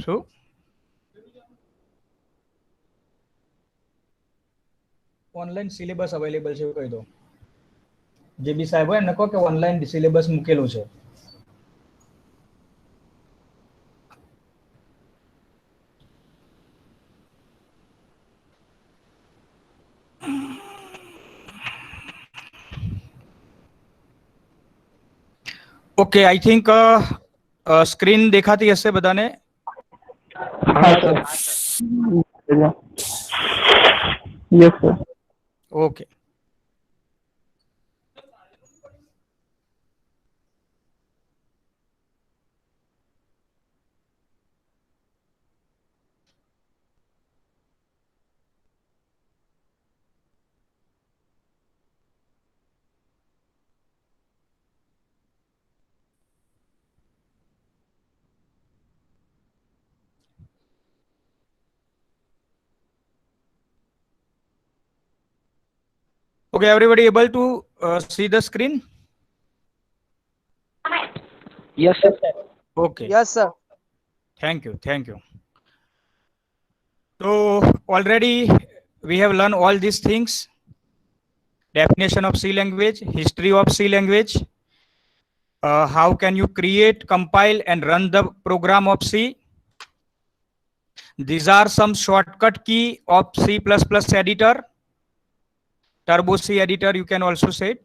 શું online syllabus available છે કહી દો. જે બી સાહેબ હોય એમને કહો કે ઓનલાઈન સિલેબસ મૂકેલું છે. ઓકે, આઈ થિંક સ્ક્રીન દેખાતી હશે બધાને. हाँ sir. Yes sir. Okay. Okay, everybody able to see the screen? Yes sir. Okay. Yes, sir. Thank you. Thank you. So already we have learned all these things: definition of C language, history of C language, how can you create, compile, and run the program of C. These are some shortcut key of C++ editor. Turbo C editor, you can also say it.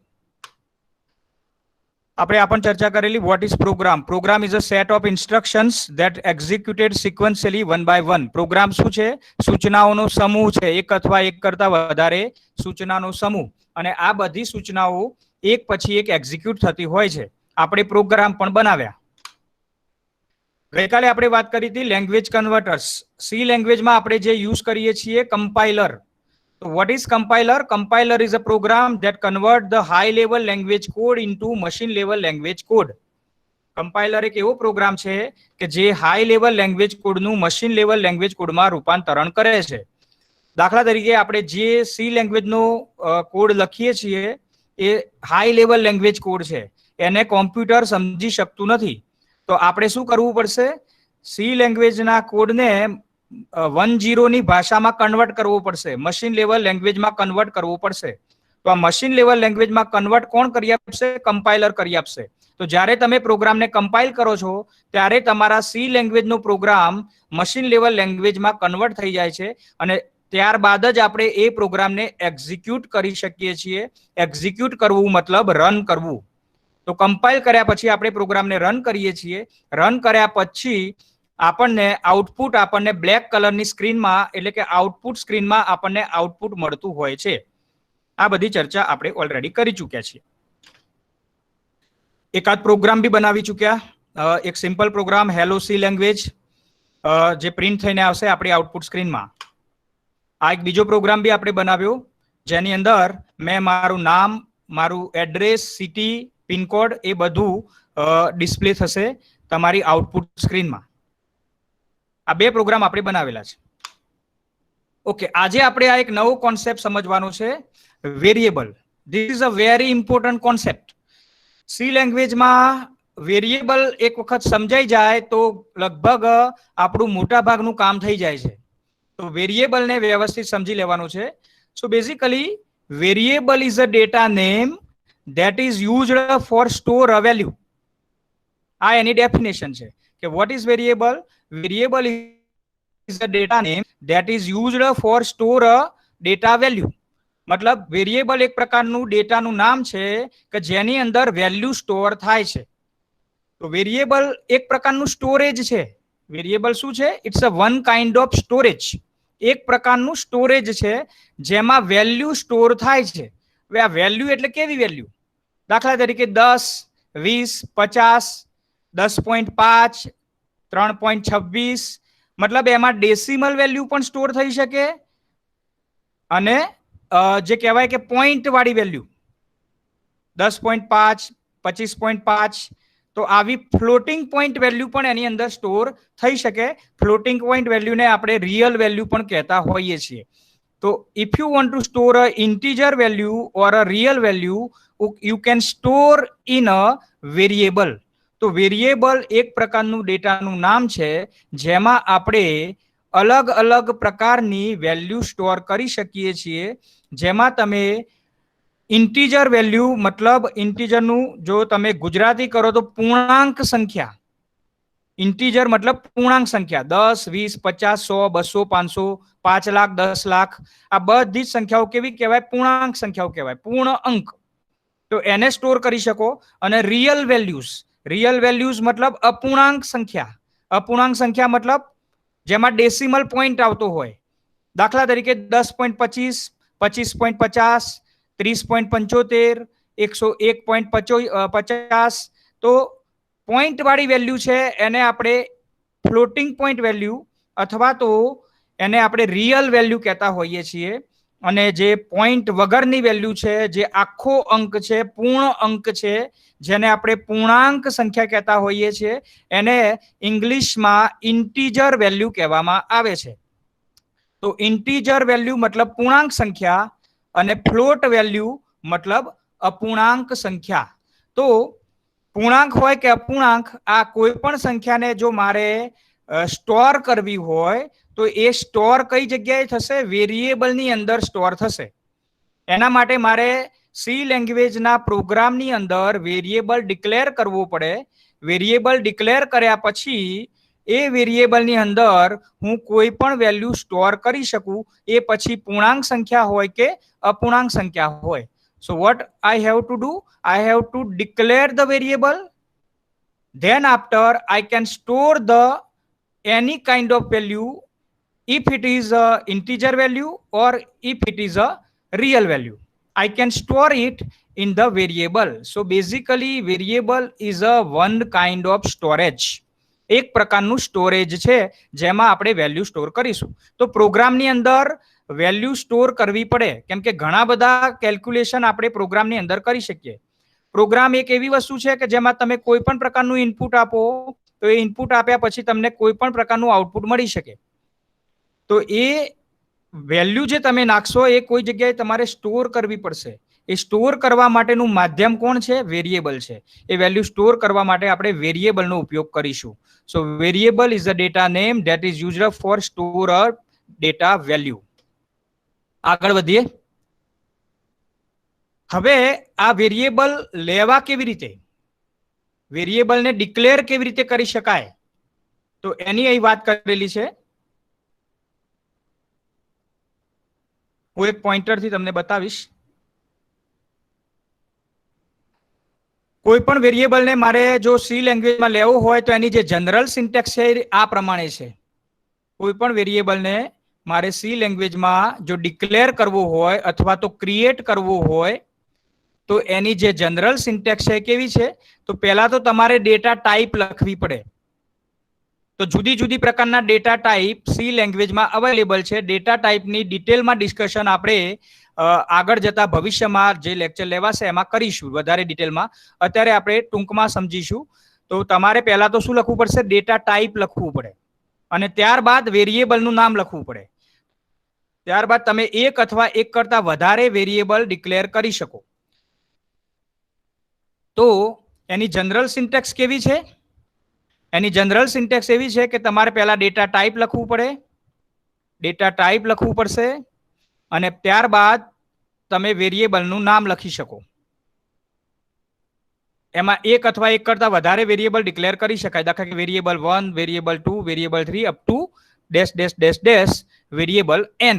આપણે આ પણ ચર્ચા કરેલી. What is program? Program is a set of instructions that executed sequentially one by one. Program શું છે? સૂચનાઓનો સમૂહ છે, એક અથવા એક કરતા વધારે સૂચનાનો સમૂહ, અને આ બધી સૂચનાઓ એક પછી એક એક્ઝિક્યુટ થતી હોય છે. આપણે પ્રોગ્રામ પણ બનાવ્યા. ગઈકાલે આપણે વાત કરી હતી લેંગ્વેજ કન્વર્ટર્સ. સી લેંગ્વેજમાં આપણે જે યુઝ કરીએ છીએ compiler. So what is compiler? Compiler is a program that convert the high level language code into machine level language code. Compiler એક એવો પ્રોગ્રામ છે કે જે હાઈ લેવલ લેંગ્વેજ કોડનું મશીન લેવલ લેંગ્વેજ કોડમાં રૂપાંતરણ કરે છે. દાખલા તરીકે આપણે જે સી લેંગ્વેજનો કોડ લખીએ છીએ એ હાઈ લેવલ લેંગ્વેજ કોડ છે, એને કોમ્પ્યુટર સમજી શકતું નથી. તો આપણે શું કરવું પડશે? સી લેંગ્વેજના કોડને 1.0 ની ભાષામાં કન્વર્ટ કરવો પડશે, મશીન લેવલ લેંગ્વેજમાં કન્વર્ટ કરવું પડશે. તો આ મશીન લેવલ લેંગ્વેજમાં કન્વર્ટ કોણ કરી આપશે? કમ્પાઇલર કરી આપશે. તો જ્યારે તમે પ્રોગ્રામને કમ્પાઇલ કરો છો ત્યારે તમારા સી લેંગ્વેજનો પ્રોગ્રામ મશીન લેવલ લેંગ્વેજમાં કન્વર્ટ થઈ જાય છે, અને ત્યારબાદ જ આપણે એ પ્રોગ્રામને એક્ઝિક્યુટ કરી શકીએ છીએ. એક્ઝિક્યુટ કરવું મતલબ રન કરવું. તો કમ્પાઇલ કર્યા પછી આપણે પ્રોગ્રામને રન કરીએ છીએ. રન કર્યા પછી આપણને આઉટપુટ આપણને બ્લેક કલરની સ્ક્રીનમાં, એટલે કે આઉટપુટ સ્ક્રીનમાં આપણને આઉટપુટ મળતું હોય છે. આ બધી ચર્ચા આપણે ઓલરેડી કરી ચૂક્યા છીએ. એકાદ પ્રોગ્રામ બી બનાવી ચૂક્યા. એક simple program hello C language જે પ્રિન્ટ થઈને આવશે આપણી આઉટપુટ સ્ક્રીનમાં. આ એક બીજો પ્રોગ્રામ બી આપણે બનાવ્યો જેની અંદર મેં મારું નામ, મારું એડ્રેસ, સિટી, પિનકોડ એ બધું ડિસ્પ્લે થશે તમારી આઉટપુટ સ્ક્રીનમાં. આ બે પ્રોગ્રામ આપણે બનાવેલા છે. ઓકે, આજે આપણે આ એક નવો કોન્સેપ્ટ સમજવાનો છે, variable. This is a very important concept. C લેંગ્વેજમાં વેરિયેબલ એક વખત સમજાઈ જાય તો લગભગ આપણું મોટા ભાગનું કામ થઈ જાય છે. તો વેરિયેબલને વ્યવસ્થિત સમજી લેવાનું છે. So basically variable is a data name that is used for store a value. આ એની ડેફિનેશન છે કે what is variable? Variable is a data name that is used for store a data value. મતલબ variable એક પ્રકારનું ડેટાનું નામ છે કે જેની અંદર વેલ્યુ સ્ટોર થાય છે. તો વેરિયેબલ એક પ્રકારનું સ્ટોરેજ છે. વેરિયેબલ શું છે? It's a one kind of storage. એક પ્રકારનું સ્ટોરેજ છે જેમાં વેલ્યુ સ્ટોર થાય છે. હવે આ વેલ્યુ એટલે કેવી વેલ્યુ? દાખલા તરીકે 10, 20, 50, 10.5, 3.26, મતલબ એમાં ડેસિમલ વેલ્યુ પણ સ્ટોર થઈ શકે અને જે કહેવાય કે પોઈન્ટ વાળી વેલ્યુ 10.5, 25.5, તો આવી ફ્લોટિંગ પોઈન્ટ વેલ્યુ પણ એની અંદર સ્ટોર થઈ શકે. ફ્લોટિંગ પોઈન્ટ વેલ્યુને આપણે રિયલ વેલ્યુ પણ કહેતા હોઈએ છીએ. તો if you want to store a integer value or a real value, you can store in a variable. તો તો વેરિયેબલ એક પ્રકારનું ડેટાનું નામ છે જેમાં આપણે અલગ અલગ પ્રકારની વેલ્યુ સ્ટોર કરી શકીએ છીએ, જેમાં તમે ઇન્ટીજર વેલ્યુ મતલબ ઇન્ટીજરનું જો તમે ગુજરાતી કરો તો પૂર્ણાંક સંખ્યા, ઇન્ટીજર મતલબ પૂર્ણાંક સંખ્યા 10, 20, 50, 100, 200, 500, 5 લાખ, 10 લાખ, આ બધી જ સંખ્યાઓ કેવી કહેવાય? પૂર્ણાંક સંખ્યાઓ કહેવાય, પૂર્ણ અંક. તો એને સ્ટોર કરી શકો. અને રિયલ વેલ્યુઝ મતલબ અપૂર્ણાંક સંખ્યા. અપૂર્ણાંક સંખ્યા મતલબ જેમાં ડેસિમલ પોઈન્ટ આવતો હોય. દાખલા તરીકે 10.25, 25.50, 30.75, 101.50. તો પોઈન્ટ વાળી વેલ્યુ છે એને આપણે ફ્લોટિંગ પોઈન્ટ વેલ્યુ અથવા તો એને આપણે રિયલ વેલ્યુ કહેતા હોઈએ છીએ. અને જે પોઈન્ટ વગરની વેલ્યુ છે, જે આખો અંક છે, પૂર્ણ અંક છે, જેને આપણે પૂર્ણાંક સંખ્યા કહેતા હોઈએ છીએ, એને ઇંગ્લિશમાં ઇન્ટીજર વેલ્યુ કહેવામાં આવે છે. તો ઇન્ટીજર વેલ્યુ મતલબ પૂર્ણાંક સંખ્યા અને ફ્લોટ વેલ્યુ મતલબ અપૂર્ણાંક સંખ્યા. તો પૂર્ણાંક હોય કે અપૂર્ણાંક, આ કોઈ પણ સંખ્યાને જો મારે સ્ટોર કરવી હોય તો એ સ્ટોર કઈ જગ્યાએ થશે? વેરિયેબલની અંદર સ્ટોર થશે. એના માટે મારે સી લેંગ્વેજના પ્રોગ્રામની અંદર વેરિયેબલ ડિક્લેર કરવું પડે. વેરિયેબલ ડિક્લેર કર્યા પછી એ વેરિયેબલની અંદર હું કોઈ પણ વેલ્યુ સ્ટોર કરી શકું, એ પછી પૂર્ણાંક સંખ્યા હોય કે અપૂર્ણાંક સંખ્યા હોય. So what I have to do? I have to declare the variable. Then after I can store the any kind of value, if it is a integer value or if it is a real value. I can store it in the variable. So basically variable is a one kind of storage. એક પ્રકારનું storage છે જેમાં આપણે value store કરીશું. તો પ્રોગ્રામની અંદર value store કરવી પડે કેમ કે ઘણા બધા કેલ્ક્યુલેશન આપણે પ્રોગ્રામની અંદર કરી શકીએ. પ્રોગ્રામ એક એવી વસ્તુ છે કે જેમાં તમે કોઈ પણ પ્રકારનું ઇનપુટ આપો તો એ ઇનપુટ આપ્યા પછી તમને કોઈ પણ પ્રકારનું આઉટપુટ મળી શકે. તો એ વેલ્યુ જે તમે નાખશો એ કોઈ જગ્યાએ તમારે સ્ટોર કરવી પડશે. એ સ્ટોર કરવા માટેનું માધ્યમ કોણ છે? વેરિયેબલ છે. એ વેલ્યુ સ્ટોર કરવા માટે આપણે વેરિયેબલનો ઉપયોગ કરીશું. So variable is a data name that is used for store a data value. આગળ વધીએ. હવે આ વેરિયેબલ લેવા કેવી રીતે, વેરિયેબલને ડિક્લેર કેવી રીતે કરી શકાય, તો એની અહીં વાત કરેલી છે. હું એક પોઈન્ટરથી તમને બતાવીશ. કોઈ પણ વેરિયેબલને મારે જો સી લેંગ્વેજમાં લેવું હોય તો એની જે જનરલ સિન્ટેક્સ છે આ પ્રમાણે છે. કોઈ પણ વેરિયેબલને મારે સી લેંગ્વેજમાં જો ડિક્લેર કરવું હોય અથવા તો ક્રિએટ કરવું હોય તો એની જે જનરલ સિન્ટેક્સ છે કેવી છે? તો પહેલા તો તમારે ડેટા ટાઈપ લખવી પડે. તો જુદી જુદી પ્રકારના ડેટા ટાઈપ સી લેંગ્વેજમાં અવેલેબલ છે. ડેટા ટાઈપની ડિટેલમાં ડિસ્કશન આપણે આગળ જતા ભવિષ્યમાં જે લેક્ચર લેવાશે એમાં કરીશું વધારે ડિટેલમાં. અત્યારે આપણે ટૂંકમાં સમજીશું. તો તમારે પહેલા તો શું લખવું પડશે? ડેટા ટાઈપ લખવું પડે અને ત્યારબાદ વેરિયેબલનું નામ લખવું પડે. ત્યારબાદ તમે એક અથવા એક કરતા વધારે વેરિયેબલ ડિક્લેર કરી શકો. તો એની જનરલ સિન્ટેક્સ કેવી છે? એની જનરલ સિન્ટેક્સ એવી છે કે તમારે પહેલા ડેટા ટાઈપ લખવું પડે, ડેટા ટાઈપ લખવું પડશે અને ત્યારબાદ તમે વેરિયેબલનું નામ લખી શકો. એમાં એક અથવા એક કરતા વધારે વેરિયેબલ ડિક્લેર કરી શકાય. દાખલા કે variable 1, variable 2, variable 3 up to variable n.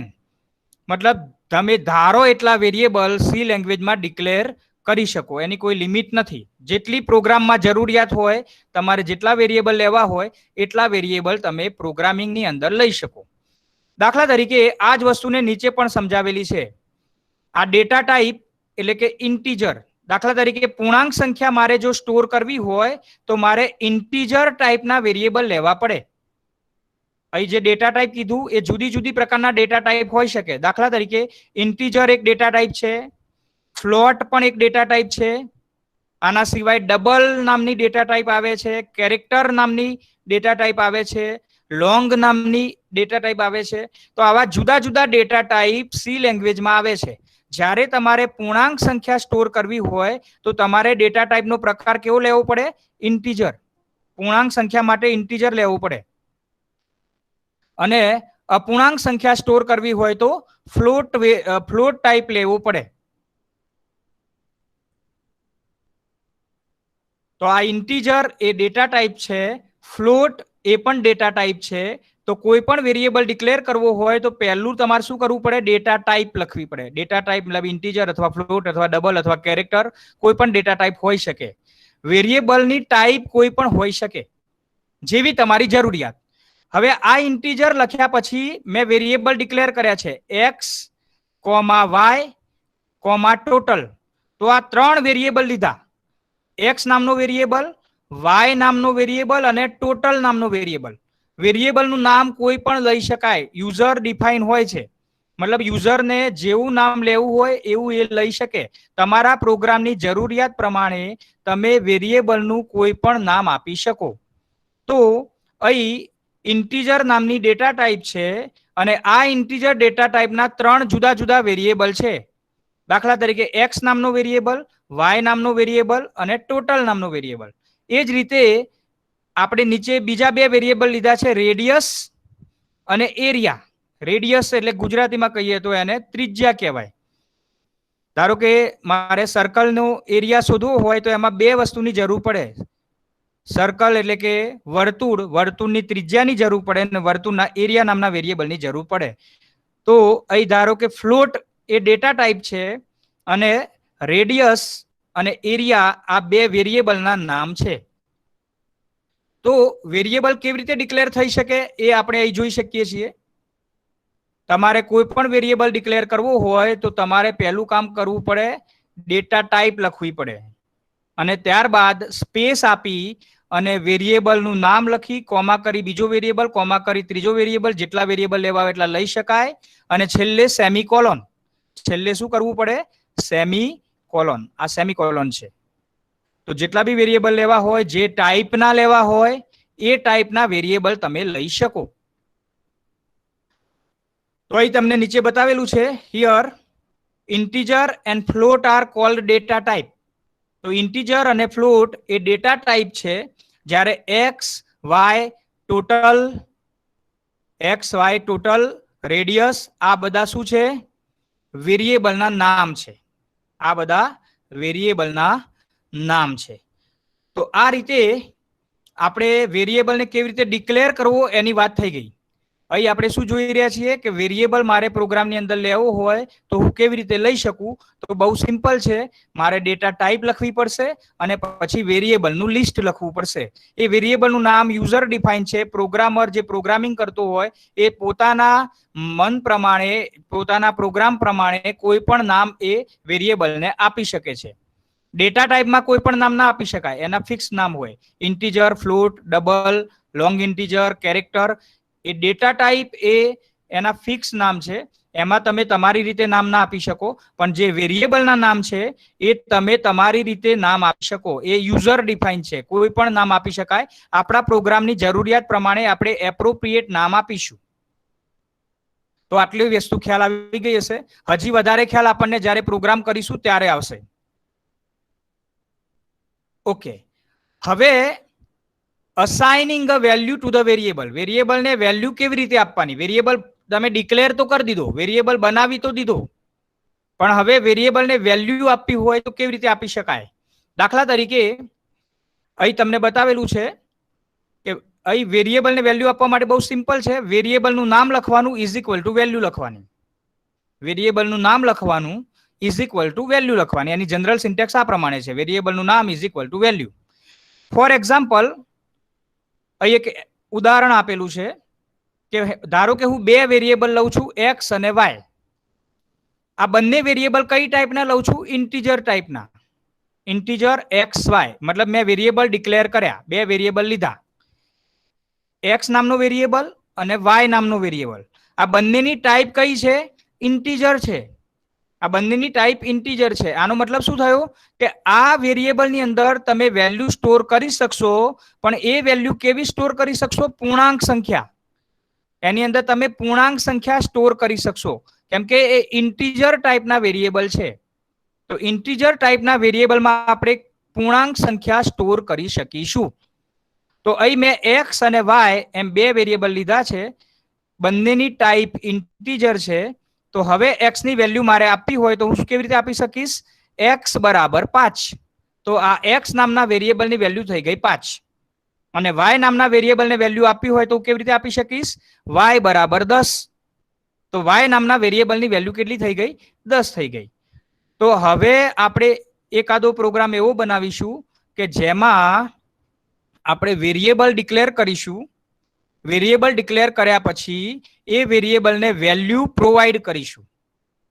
મતલબ તમે ધારો એટલા વેરિયેબલ સી લેંગ્વેજમાં ડિક્લેર કરી શકો. એની કોઈ લિમિટ નથી. જેટલી પ્રોગ્રામમાં જરૂરિયાત હોય, તમારે જેટલા વેરિયેબલ લેવા હોય એટલા વેરિયેબલ તમે પ્રોગ્રામિંગની અંદર લઈ શકો. દાખલા તરીકે આ જ વસ્તુને નીચે પણ સમજાવેલી છે. આ ડેટા ટાઈપ એટલે કે ઇન્ટીજર. દાખલા તરીકે પૂર્ણાંક સંખ્યા મારે જો સ્ટોર કરવી હોય તો મારે ઇન્ટીજર ટાઈપના વેરિયેબલ લેવા પડે. અહીં જે ડેટા ટાઈપ કીધું એ જુદી જુદી પ્રકારના ડેટા ટાઈપ હોઈ શકે. દાખલા તરીકે ઇન્ટીજર એક ડેટા ટાઈપ છે, ફ્લોટ પણ એક ડેટા ટાઈપ છે. આના સિવાય ડબલ નામની ડેટા ટાઈપ આવે છે, કેરેક્ટર નામની ડેટા ટાઈપ આવે છે, લોંગ નામની ડેટા ટાઈપ આવે છે. તો આવા જુદા જુદા ડેટા ટાઈપ સી લેંગ્વેજમાં આવે છે. જ્યારે તમારે પૂર્ણાંક સંખ્યા સ્ટોર કરવી હોય તો તમારે ડેટા ટાઈપનો પ્રકાર કેવો લેવો પડે? ઇન્ટીજર. પૂર્ણાંક સંખ્યા માટે ઇન્ટીજર લેવું પડે. અને અપૂર્ણાંક સંખ્યા સ્ટોર કરવી હોય તો ફ્લોટ ટાઈપ લેવું પડે. તો આ ઇન્ટીજર એ ડેટા ટાઈપ છે, ફ્લોટ એ પણ ડેટા ટાઈપ છે. તો કોઈ પણ વેરિયેબલ ડિક્લેર કરવો હોય તો પહેલું તમારે શું કરવું પડે? ડેટા ટાઈપ લખવી પડે. ડેટા ટાઈપ મતલબ ઇન્ટીજર અથવા ફ્લોટ અથવા ડબલ અથવા કેરેક્ટર, કોઈ પણ ડેટા ટાઈપ હોઈ શકે. વેરિયેબલની ટાઈપ કોઈ પણ હોઈ શકે, જેવી તમારી જરૂરિયાત. હવે આ ઇન્ટીજર લખ્યા પછી મેં વેરિયેબલ ડિક્લેર કર્યા છે x, y, ટોટલ. તો આ 3 વેરિયેબલ લીધા. x નામનો વેરિયેબલ, y નામનો વેરિયેબલ અને ટોટલ નામનો વેરિયેબલ. વેરિયેબલનું નામ કોઈ પણ લઈ શકાય, યુઝર ડિફાઇન હોય છે. મતલબ યુઝરને જેવું નામ લેવું હોય એવું એ લઈ શકે. તમારા પ્રોગ્રામની જરૂરિયાત પ્રમાણે તમે વેરિયેબલનું કોઈ પણ નામ આપી શકો. તો અહીં ઇન્ટીજર નામની ડેટા ટાઈપ છે અને આ ઇન્ટીજર ડેટા ટાઈપના 3 જુદા જુદા વેરિયેબલ છે. દાખલા તરીકે x નામનો વેરિયેબલ, y નામનો વેરિયેબલ અને ટોટલ નામનો વેરિયેબલ. એ જ રીતે આપણે નીચે બીજા 2 વેરિયેબલ લીધા છે, રેડિયસ અને એરિયા. રેડિયસ એટલે ગુજરાતીમાં કહીએ તો એને ત્રિજ્યા કહેવાય. ધારો કે મારે સર્કલનો એરિયા શોધવો હોય તો એમાં 2 વસ્તુની જરૂર પડે. સર્કલ એટલે કે વર્તુળની ત્રિજ્યાની જરૂર પડે અને વર્તુળના એરિયા નામના વેરિયેબલની જરૂર પડે. તો અહીં ધારો કે ફ્લોટ એ ડેટા ટાઈપ છે અને રેડિયસ અને એરિયા આ 2 વેરિયેબલના નામ છે. તો વેરિયેબલ કેવી રીતે ડિક્લેર થઈ શકે એ આપણે અહીં જોઈ શકીએ છીએ. તમારે કોઈ પણ વેરિયેબલ ડિક્લેર કરવો હોય તો તમારે પહેલું કામ કરવું પડે, ડેટા ટાઈપ લખવી પડે અને ત્યારબાદ સ્પેસ આપી અને વેરિયેબલનું નામ લખી, કોમા કરી બીજો વેરિયેબલ, કોમા કરી ત્રીજો વેરિયેબલ, જેટલા વેરિયેબલ લેવા હોય એટલા લઈ શકાય. અને છેલ્લે સેમીકોલોન. છેલ્લે શું કરવું પડે? સેમીકોલોન. આ સેમીકોલોન છે. તો જેટલા બી વેરિયેબલ લેવા હોય, જે ટાઈપના લેવા હોય એ ટાઈપના વેરિયેબલ તમે લઈ શકો. તો અહીં તમને નીચે બતાવેલું છે, here integer and float are called data type. તો ઇન્ટીજર અને ફ્લોટ એ ડેટા ટાઈપ છે, જ્યારે x, y ટોટલ, રેડિયસ આ બધા શું છે? વેરિયેબલના નામ છે. આ બધા વેરિયેબલના નામ છે. તો આ રીતે આપણે વેરિયેબલને કેવી રીતે ડિક્લેર કરવો એની વાત થઈ ગઈ. અહીં આપણે શું જોઈ રહ્યા છીએ કે વેરિયેબલ મારે પ્રોગ્રામની અંદર લેવો હોય તો હું કેવી રીતે લઈ શકું? તો બહુ સિમ્પલ છે. મારે ડેટા ટાઈપ લખવી પડશે અને પછી વેરિયેબલનું લિસ્ટ લખવું પડશે. એ વેરિયેબલનું નામ યુઝર ડિફાઇન છે. પ્રોગ્રામર જે પ્રોગ્રામિંગ કરતો હોય એ પોતાના મન પ્રમાણે, પોતાના પ્રોગ્રામ પ્રમાણે કોઈ પણ નામ એ વેરિયેબલને આપી શકે છે. ડેટા ટાઈપમાં કોઈ પણ નામ ના આપી શકાય, એના ફિક્સ નામ હોય. Integer, float, double, long integer, character, એ ડેટા ટાઈપ એ એના ફિક્સ નામ છે. એમાં તમે તમારી રીતે નામ ના આપી શકો, પણ જે વેરિયેબલના નામ છે એ તમે તમારી રીતે નામ આપી શકો. એ યુઝર ડિફાઇન છે, કોઈ પણ નામ આપી શકાય. આપણા પ્રોગ્રામની જરૂરિયાત પ્રમાણે આપણે એપ્રોપ્રિએટ નામ આપીશું. તો આટલી વસ્તુ ખ્યાલ આવી ગઈ હશે. હજી વધારે ખ્યાલ આપણને જ્યારે પ્રોગ્રામ કરીશું ત્યારે આવશે. ઓકે, હવે assigning a value to the variable. વેરિયેબલને વેલ્યુ કેવી રીતે આપવાની? વેરિયેબલ તમે ડિક્લેર તો કરી દીધો, વેરિયેબલ બનાવી તો દીધો, પણ હવે વેરિયેબલને વેલ્યુ આપવી હોય તો કેવી રીતે આપી શકાય? દાખલા તરીકે અહીં તમને બતાવેલું છે કે અહીં વેરિયેબલને વેલ્યુ આપવા માટે બહુ સિમ્પલ છે. વેરિયેબલનું નામ લખવાનું ઇઝ ઇક્વલ ટુ વેલ્યુ લખવાની. વેરિયેબલનું નામ લખવાનું ઇઝ ઇક્વલ ટુ વેલ્યુ લખવાની. એની જનરલ સિન્ટેક્સ આ પ્રમાણે છે, વેરિયેબલનું નામ is equal two value. For example, અહીં એક ઉદાહરણ આપેલું છે કે ધારો કે હું 2 વેરિયેબલ લઉં છું, x અને y. આ બંને વેરિયેબલ કઈ ટાઈપના લઉં છું? ઇન્ટીજર ટાઈપના. ઇન્ટીજર x, y, મતલબ મેં વેરિયેબલ ડિક્લેર કર્યા, 2 વેરિયેબલ લીધા, x નામનો વેરિયેબલ અને y નામનો વેરિયેબલ. આ બંનેની ટાઈપ કઈ છે? ઇન્ટીજર છે. આ બંનેની ટાઈપ ઇન્ટીજર છે. આનો મતલબ શું થયો કે આ વેરિયેબલની અંદર તમે વેલ્યુ સ્ટોર કરી શકશો, પણ એ વેલ્યુ કેવી સ્ટોર કરી શકશો? પૂર્ણાંક સંખ્યા. એની અંદર તમે પૂર્ણાંક સંખ્યા સ્ટોર કરી શકશો, કેમ કે એ ઇન્ટીજર ટાઈપના વેરિયેબલ છે. તો ઇન્ટીજર ટાઈપના વેરિયેબલમાં આપણે પૂર્ણાંક સંખ્યા સ્ટોર કરી શકીશું. તો અહીં મેં એક્સ અને વાય એમ બે વેરિયેબલ લીધા છે, બંનેની ટાઈપ ઇન્ટીજર છે. તો હવે એક્સ ની વેલ્યુ મારે આપવી હોય તો હું કેવી રીતે આપી શકીશ? એક્સ બરાબર 5. તો આ એક્સ નામના વેરિયેબલની વેલ્યુ થઈ ગઈ 5. અને વાય નામના વેરિયેબલને વેલ્યુ આપવી હોય તો કેવી રીતે આપી શકીશ? વાય બરાબર 10. તો વાય નામના વેરિયેબલની વેલ્યુ કેટલી થઈ ગઈ? 10 થઈ ગઈ. તો હવે આપણે એકાદો પ્રોગ્રામ એવો બનાવીશું કે જેમાં આપણે વેરિયેબલ ડિક્લેર કરીશું. વેરિયેબલ ડિક્લેર કર્યા પછી એ વેરિયેબલને વેલ્યુ પ્રોવાઈડ કરીશું.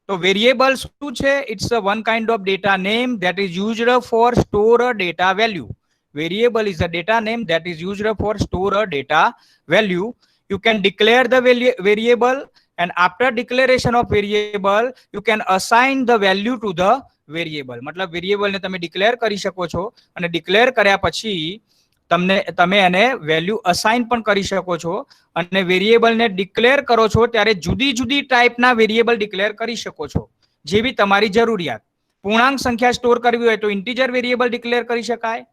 તો વેરિયેબલ શું છે? It's a one kind of data name that is used for store a data value. Variable is a data name that is used for store a data value. You can declare the variable, and after declaration of variable you can assign the value to the variable. મતલબ variable ને તમે declare કરી શકો છો અને declare કર્યા પછી તમે એને વેલ્યુ અસાઇન પણ કરી શકો છો. અને વેરિયેબલ ને ડિક્લેર કરો છો ત્યારે જુદી જુદી ટાઈપના વેરિયેબલ ડિક્લેર કરી શકો છો, જેવી તમારી જરૂરિયાત. પૂર્ણાંક સંખ્યા સ્ટોર કરવી હોય તો ઇન્ટીજર વેરિયેબલ ડિક્લેર કરી શકાય.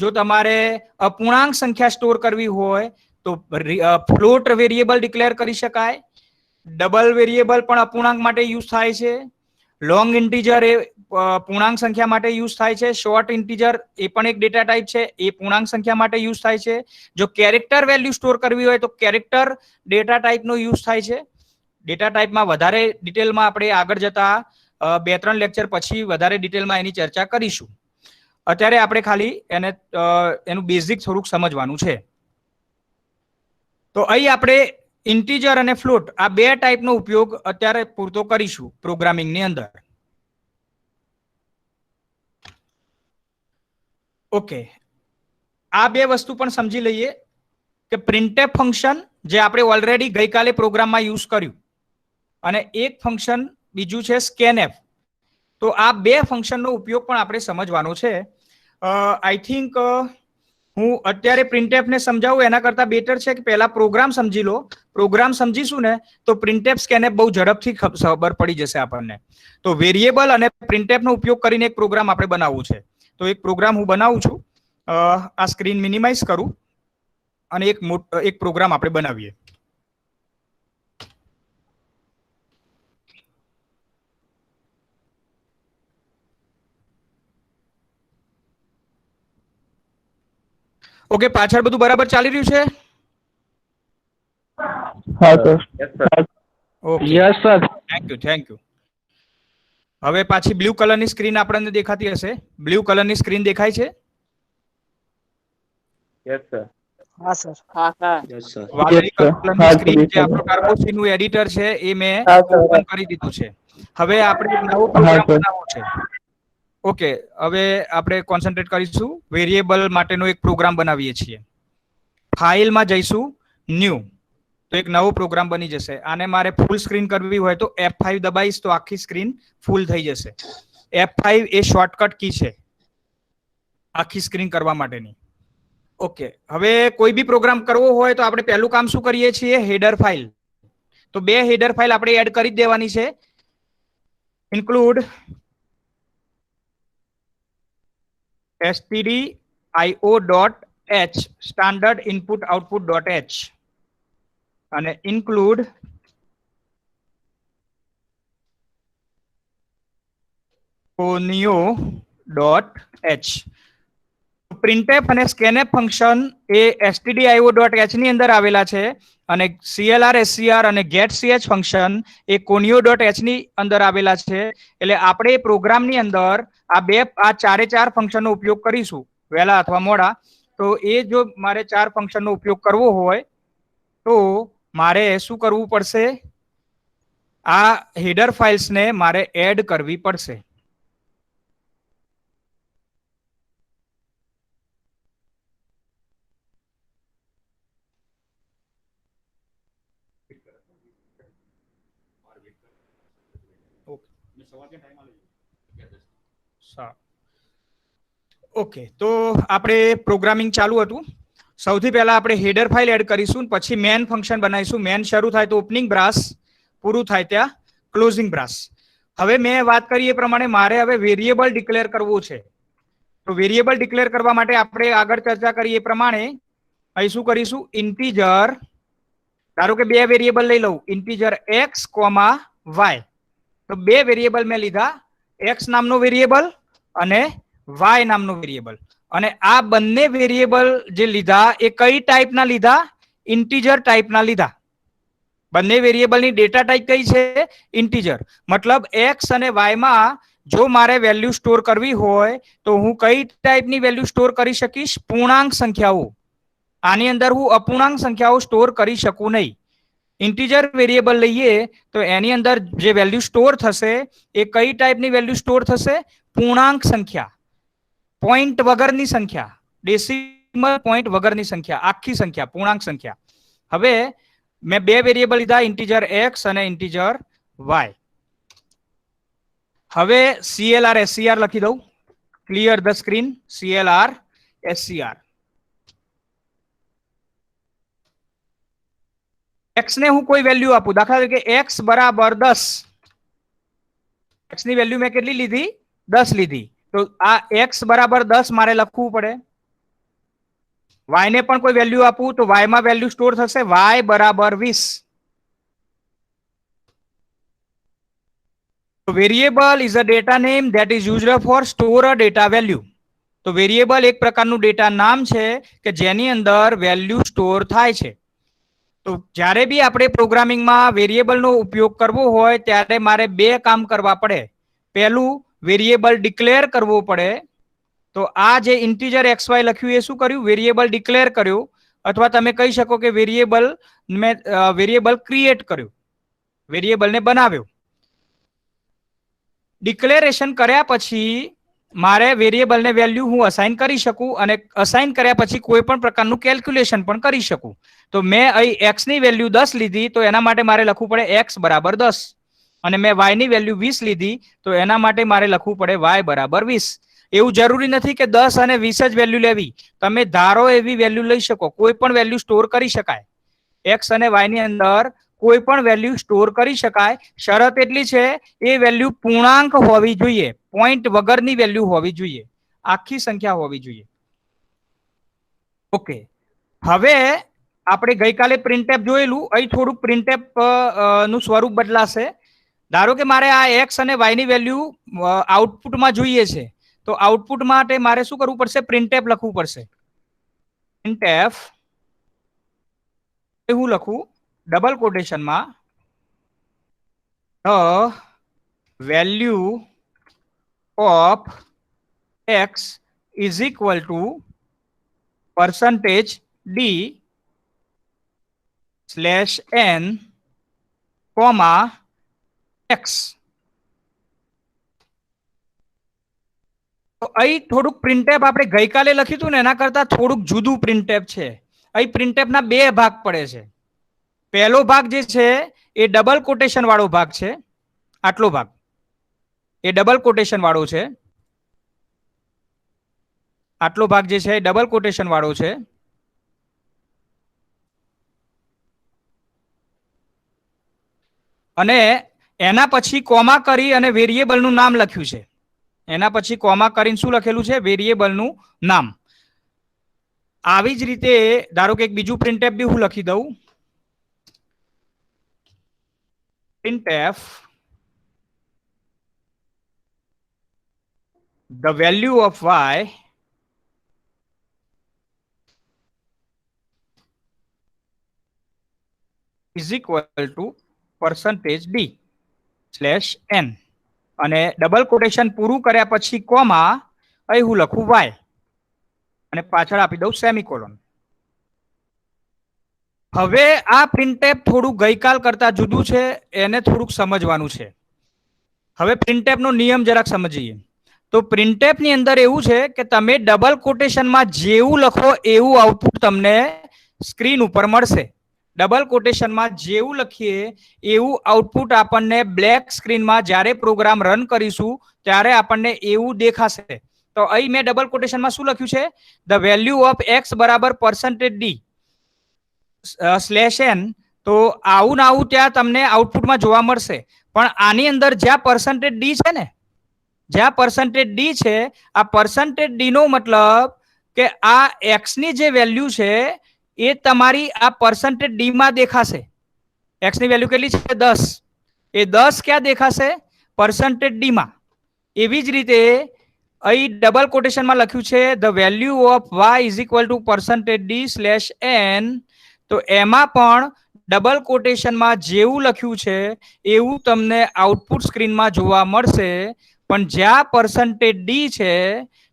જો તમારે અપૂર્ણાંક સંખ્યા સ્ટોર કરવી હોય તો ફ્લોટ વેરિયેબલ ડિક્લેર કરી શકાય. ડબલ વેરિયેબલ પણ અપૂર્ણાંક માટે યુઝ થાય છે. લોંગ ઇન્ટીજર એ પૂર્ણાંક સંખ્યા માટે યુઝ થાય છે. શોર્ટ ઇન્ટીજર એ પણ એક ડેટા ટાઈપ છે, એ પૂર્ણાંક સંખ્યા માટે યુઝ થાય છે. જો કેરેક્ટર વેલ્યુ સ્ટોર કરવી હોય તો કેરેક્ટર ડેટા ટાઈપનો યુઝ થાય છે. ડેટા ટાઈપમાં વધારે ડિટેલમાં આપણે આગળ જતા 2-3 લેક્ચર પછી વધારે ડિટેલમાં એની ચર્ચા કરીશું. અત્યારે આપણે ખાલી એનું બેઝિક થોડુંક સમજવાનું છે. તો અહીં આપણે ઇન્ટીજર અને ફ્લોટ આ બે ટાઈપનો ઉપયોગ અત્યારે પૂરતો કરીશું પ્રોગ્રામિંગની અંદર. ઓકે, આ બે વસ્તુ પણ સમજી લઈએ કે પ્રિન્ટએફ ફંક્શન જે આપણે ઓલરેડી ગઈકાલે પ્રોગ્રામમાં યુઝ કર્યું, અને એક ફંક્શન બીજું છે સ્કેનએફ. તો આ બે ફંક્શનનો ઉપયોગ પણ આપણે સમજવાનો છે. આઈ થિંક હું અત્યારે પ્રિન્ટએફ ને સમજાવું એના કરતા બેટર છે કે પહેલા પ્રોગ્રામ સમજી લો. પ્રોગ્રામ સમજીશું ને તો પ્રિન્ટએફ સ્કેનએફ બહુ ઝડપથી ખબર પડી જશે આપણને. તો વેરિયેબલ અને પ્રિન્ટએફ નો ઉપયોગ કરીને એક પ્રોગ્રામ આપણે બનાવવું છે. તો એક પ્રોગ્રામ હું બનાવું છું. આ સ્ક્રીન મિનિમાઇઝ કરું અને એક પ્રોગ્રામ આપણે બનાવીએ. ઓકે, પાછળ બધું બરાબર ચાલી રહ્યું છે? હા sir. Okay, yes sir. Thank you. હવે પાછી બ્લુ કલરની સ્ક્રીન આપણને દેખાતી હશે. બ્લુ કલરની સ્ક્રીન દેખાય છે? Yes sir. હા સર. હા સર. Yes sir. વાદળી Yes, sir. કલરની હા, સ્ક્રીન જે સર. આપણું ટર્બોસી નું એડિટર છે એ મેં હા, સર. ઓપન કરી દીધું છે. હવે આપણે એક નવો હા, પ્રોગ્રામ સર. બનાવવો છે. ઓકે, હવે આપણે કોન્સન્ટ્રેટ કરીશું. વેરિયેબલ માટેનો એક પ્રોગ્રામ બનાવીએ છીએ. ફાઇલમાં જઈશું, ન્યૂ. તો એક નવો પ્રોગ્રામ બની જશે. આને મારે ફૂલ સ્ક્રીન કરવી હોય તો F5 દબાઈશ તો આખી સ્ક્રીન ફૂલ થઈ જશે. F5 એ શોર્ટકટ કી છે આખી સ્ક્રીન કરવા માટેની. ઓકે, હવે કોઈ બી પ્રોગ્રામ કરવો હોય તો આપણે પહેલું કામ શું કરીએ છીએ? Header file. તો બે હેડર ફાઇલ આપણે એડ કરી દેવાની છે. Include stdio.h standard input output.h અને include conio.h. પ્રિન્ટએફ અને સ્કેનએફ ફંક્શન એ stdio.h ની અંદર આવેલા છે, અને clr scr અને getch ફંક્શન એ conio.h ની અંદર આવેલા છે. એટલે આપણે પ્રોગ્રામની અંદર આ ચારે ચાર ફંક્શનનો ઉપયોગ કરીશું વહેલા અથવા મોડા. તો એ જો મારે ચાર ફંક્શનનો ઉપયોગ કરવો હોય તો મારે શું કરવું પડશે? આ હેડર ફાઇલ્સને મારે એડ કરવી પડશે. ઓકે, તો આપણે પ્રોગ્રામિંગ ચાલુ હતું. સૌથી પહેલા આપણે હેડર ફાઇલ એડ કરીશું, પછી મેન ફંક્શન બનાવીશું. મેન શરૂ થાય તો ઓપનિંગ બ્રાસ, પૂરું થાય ત્યાં ક્લોઝિંગ બ્રાસ. હવે મેં વાત કરી એ પ્રમાણે મારે હવે વેરિયેબલ ડિક્લેર કરવું છે. તો વેરિયેબલ ડિક્લેર કરવા માટે આપણે આગળ ચર્ચા કરી એ પ્રમાણે અહીં શું કરીશું, ઇન્ટીજર, ધારો કે બે વેરિયેબલ લઈ લઉં, ઇન્ટીજર x, y. તો બે વેરિયેબલ મેં લીધા, x નામનો વેરિયેબલ અને y નામનો વેરિયેબલ. અને આ બંને વેરિયેબલ જે લીધા એ કઈ ટાઈપના લીધા, ઇન્ટીજર ટાઈપના લીધા. બંને વેરિયેબલની ડેટા ટાઈપ કઈ છે, ઇન્ટીજર. મતલબ x અને y માં જો મારે વેલ્યુ સ્ટોર કરવી હોય તો હું કઈ ટાઈપની વેલ્યુ સ્ટોર કરી શકીશ, પૂર્ણાંક સંખ્યાઓ. આની અંદર હું અપૂર્ણાંક સંખ્યાઓ સ્ટોર કરી શકું નહીં. ઇન્ટીજર વેરિયેબલ લઈએ તો એની અંદર જે વેલ્યુ સ્ટોર થશે એ કઈ ટાઈપની વેલ્યુ સ્ટોર થશે, પૂર્ણાંક સંખ્યા, પોઈન્ટ વગરની સંખ્યા, ડેસિમલ પોઈન્ટ વગરની સંખ્યા, આખી સંખ્યા, પૂર્ણાંક સંખ્યા. હવે મેં બે વેરિયેબલ લીધા, ઇન્ટીજર x અને ઇન્ટીજર y. હવે CLR SCR લખી દઉં, clear the screen, CLR SCR. x ને હું કોઈ વેલ્યુ આપું, દાખલા તરીકે x બરાબર 10. x ની વેલ્યુ મેં કેટલી લીધી, 10 લીધી. તો આ x બરાબર 10 મારે લખવું પડે. y ને પણ કોઈ વેલ્યુ આપું તો y માં વેલ્યુ સ્ટોર થશે y બરાબર 20. Variable is a data name that is used for store a data value. તો વેરિયેબલ એક પ્રકારનું ડેટા નામ છે કે જેની અંદર વેલ્યુ સ્ટોર થાય છે. તો જ્યારે બી આપણે પ્રોગ્રામિંગમાં વેરિયેબલનો ઉપયોગ કરવો હોય ત્યારે મારે બે કામ કરવા પડે. પહેલું, વેરિયેબલ ડિક્લેર કરવો પડે. તો આ જે ઇન્ટીજર xy લખ્યું એ શું કર્યું, વેરિયેબલ ડિક્લેર કર્યું, અથવા તમે કહી શકો કે વેરિયેબલ ક્રિએટ કર્યું, વેરિયેબલને બનાવ્યો. ડિક્લેરેશન કર્યા પછી મારે વેરિયેબલને વેલ્યુ હું અસાઇન કરી શકું, અને અસાઇન કર્યા પછી કોઈ પણ પ્રકારનું કેલ્ક્યુલેશન પણ કરી શકું. તો મેં અહીં x ની વેલ્યુ 10 લીધી તો એના માટે મારે લખવું પડે x બરાબર 10, અને મેં y ની વેલ્યુ 20 લીધી તો એના માટે મારે લખવું પડે y બરાબર 20. એવું જરૂરી નથી કે 10 અને 20 જ વેલ્યુ લેવી, તમે ધારો એવી વેલ્યુ લઈ શકો, કોઈ પણ વેલ્યુ સ્ટોર કરી શકાય. x અને y ની અંદર કોઈ પણ વેલ્યુ સ્ટોર કરી શકાય. શરત એટલી છે એ વેલ્યુ પૂર્ણાંક હોવી જોઈએ, પોઈન્ટ વગરની વેલ્યુ હોવી જોઈએ, આખી સંખ્યા હોવી જોઈએ. ઓકે, હવે આપણે ગઈકાલે પ્રિન્ટએફ જોયેલું, અહીં થોડુંક પ્રિન્ટએફ નું સ્વરૂપ બદલાશે. ધારો કે મારે આ x અને y ની વેલ્યુ આઉટપુટમાં જોઈએ છે, તો આઉટપુટ માટે મારે શું કરવું પડશે, પ્રિન્ટએફ લખવું પડશે. પ્રિન્ટએફ હું લખું ડબલ કોટેશનમાં, the value of x is equal to %d/n, x. તો અહીં થોડુંક પ્રિન્ટએફ આપણે ગઈકાલે લખ્યું હતું ને એના કરતા થોડુંક જુદું પ્રિન્ટએફ છે. અહીં પ્રિન્ટએફના બે ભાગ પડે છે. પહેલો ભાગ જે છે એ ડબલ કોટેશન વાળો ભાગ છે, આટલો ભાગ એ ડબલ કોટેશન વાળો છે, આટલો ભાગ જે છે એ ડબલ કોટેશન વાળો છે. અને એના પછી કોમા કરી અને વેરિયેબલનું નામ લખ્યું છે. એના પછી કોમા કરીને શું લખેલું છે, વેરિયેબલનું નામ. આવી જ રીતે ધારો કે એક બીજું પ્રિન્ટએફ બી હું લખી દઉં, printf the value of y is equal to %d/n, અને ડબલ કોટેશન પૂરું કર્યા પછી કોમા, અહીં હું લખું y અને પાછળ આપી દઉં સેમિકોલોન. હવે આ પ્રિન્ટએફ થોડું ગઈકાલ કરતા જુદું છે, એને થોડુંક સમજવાનું છે. હવે પ્રિન્ટએફ નો નિયમ જરાક સમજીએ. તો પ્રિન્ટએફ ની અંદર એવું છે કે તમે ડબલ કોટેશનમાં જેવું લખો એવું આઉટપુટ તમને સ્ક્રીન ઉપર મળશે. ડબલ કોટેશનમાં જેવું લખીએ એવું આઉટપુટ આપણને બ્લેક સ્ક્રીનમાં જ્યારે પ્રોગ્રામ રન કરીશું ત્યારે આપણને એવું દેખાશે. તો અહીં મેં ડબલ કોટેશનમાં શું લખ્યું છે? ધ વેલ્યુ ઓફ એક્સ બરાબર પરસન્ટેજ ડી સ્લેશ એન. તો આવું ને આવું ત્યાં તમને આઉટપુટમાં જોવા મળશે. પણ આની અંદર જ્યાં પરસન્ટેજ ડી છે ને, જ્યાં પરસન્ટેજ ડી છે, આ પરસન્ટેજ ડી નો મતલબ કે આ એક્સ ની જે વેલ્યુ છે એ તમારી આ પરસન્ટેજ ડી માં દેખાશે. એક્સ ની વેલ્યુ કેટલી છે? 10. એ 10 ક્યાં દેખાશે? પરસન્ટેજ ડી માં. એવી જ રીતે અહીં ડબલ કોટેશનમાં લખ્યું છે the value of Y is equal to percentage D slash N. તો એમાં પણ ડબલ કોટેશનમાં જેવું લખ્યું છે એવું તમને આઉટપુટ સ્ક્રીનમાં જોવા મળશે. પણ જ્યાં પરસન્ટેજ ડી છે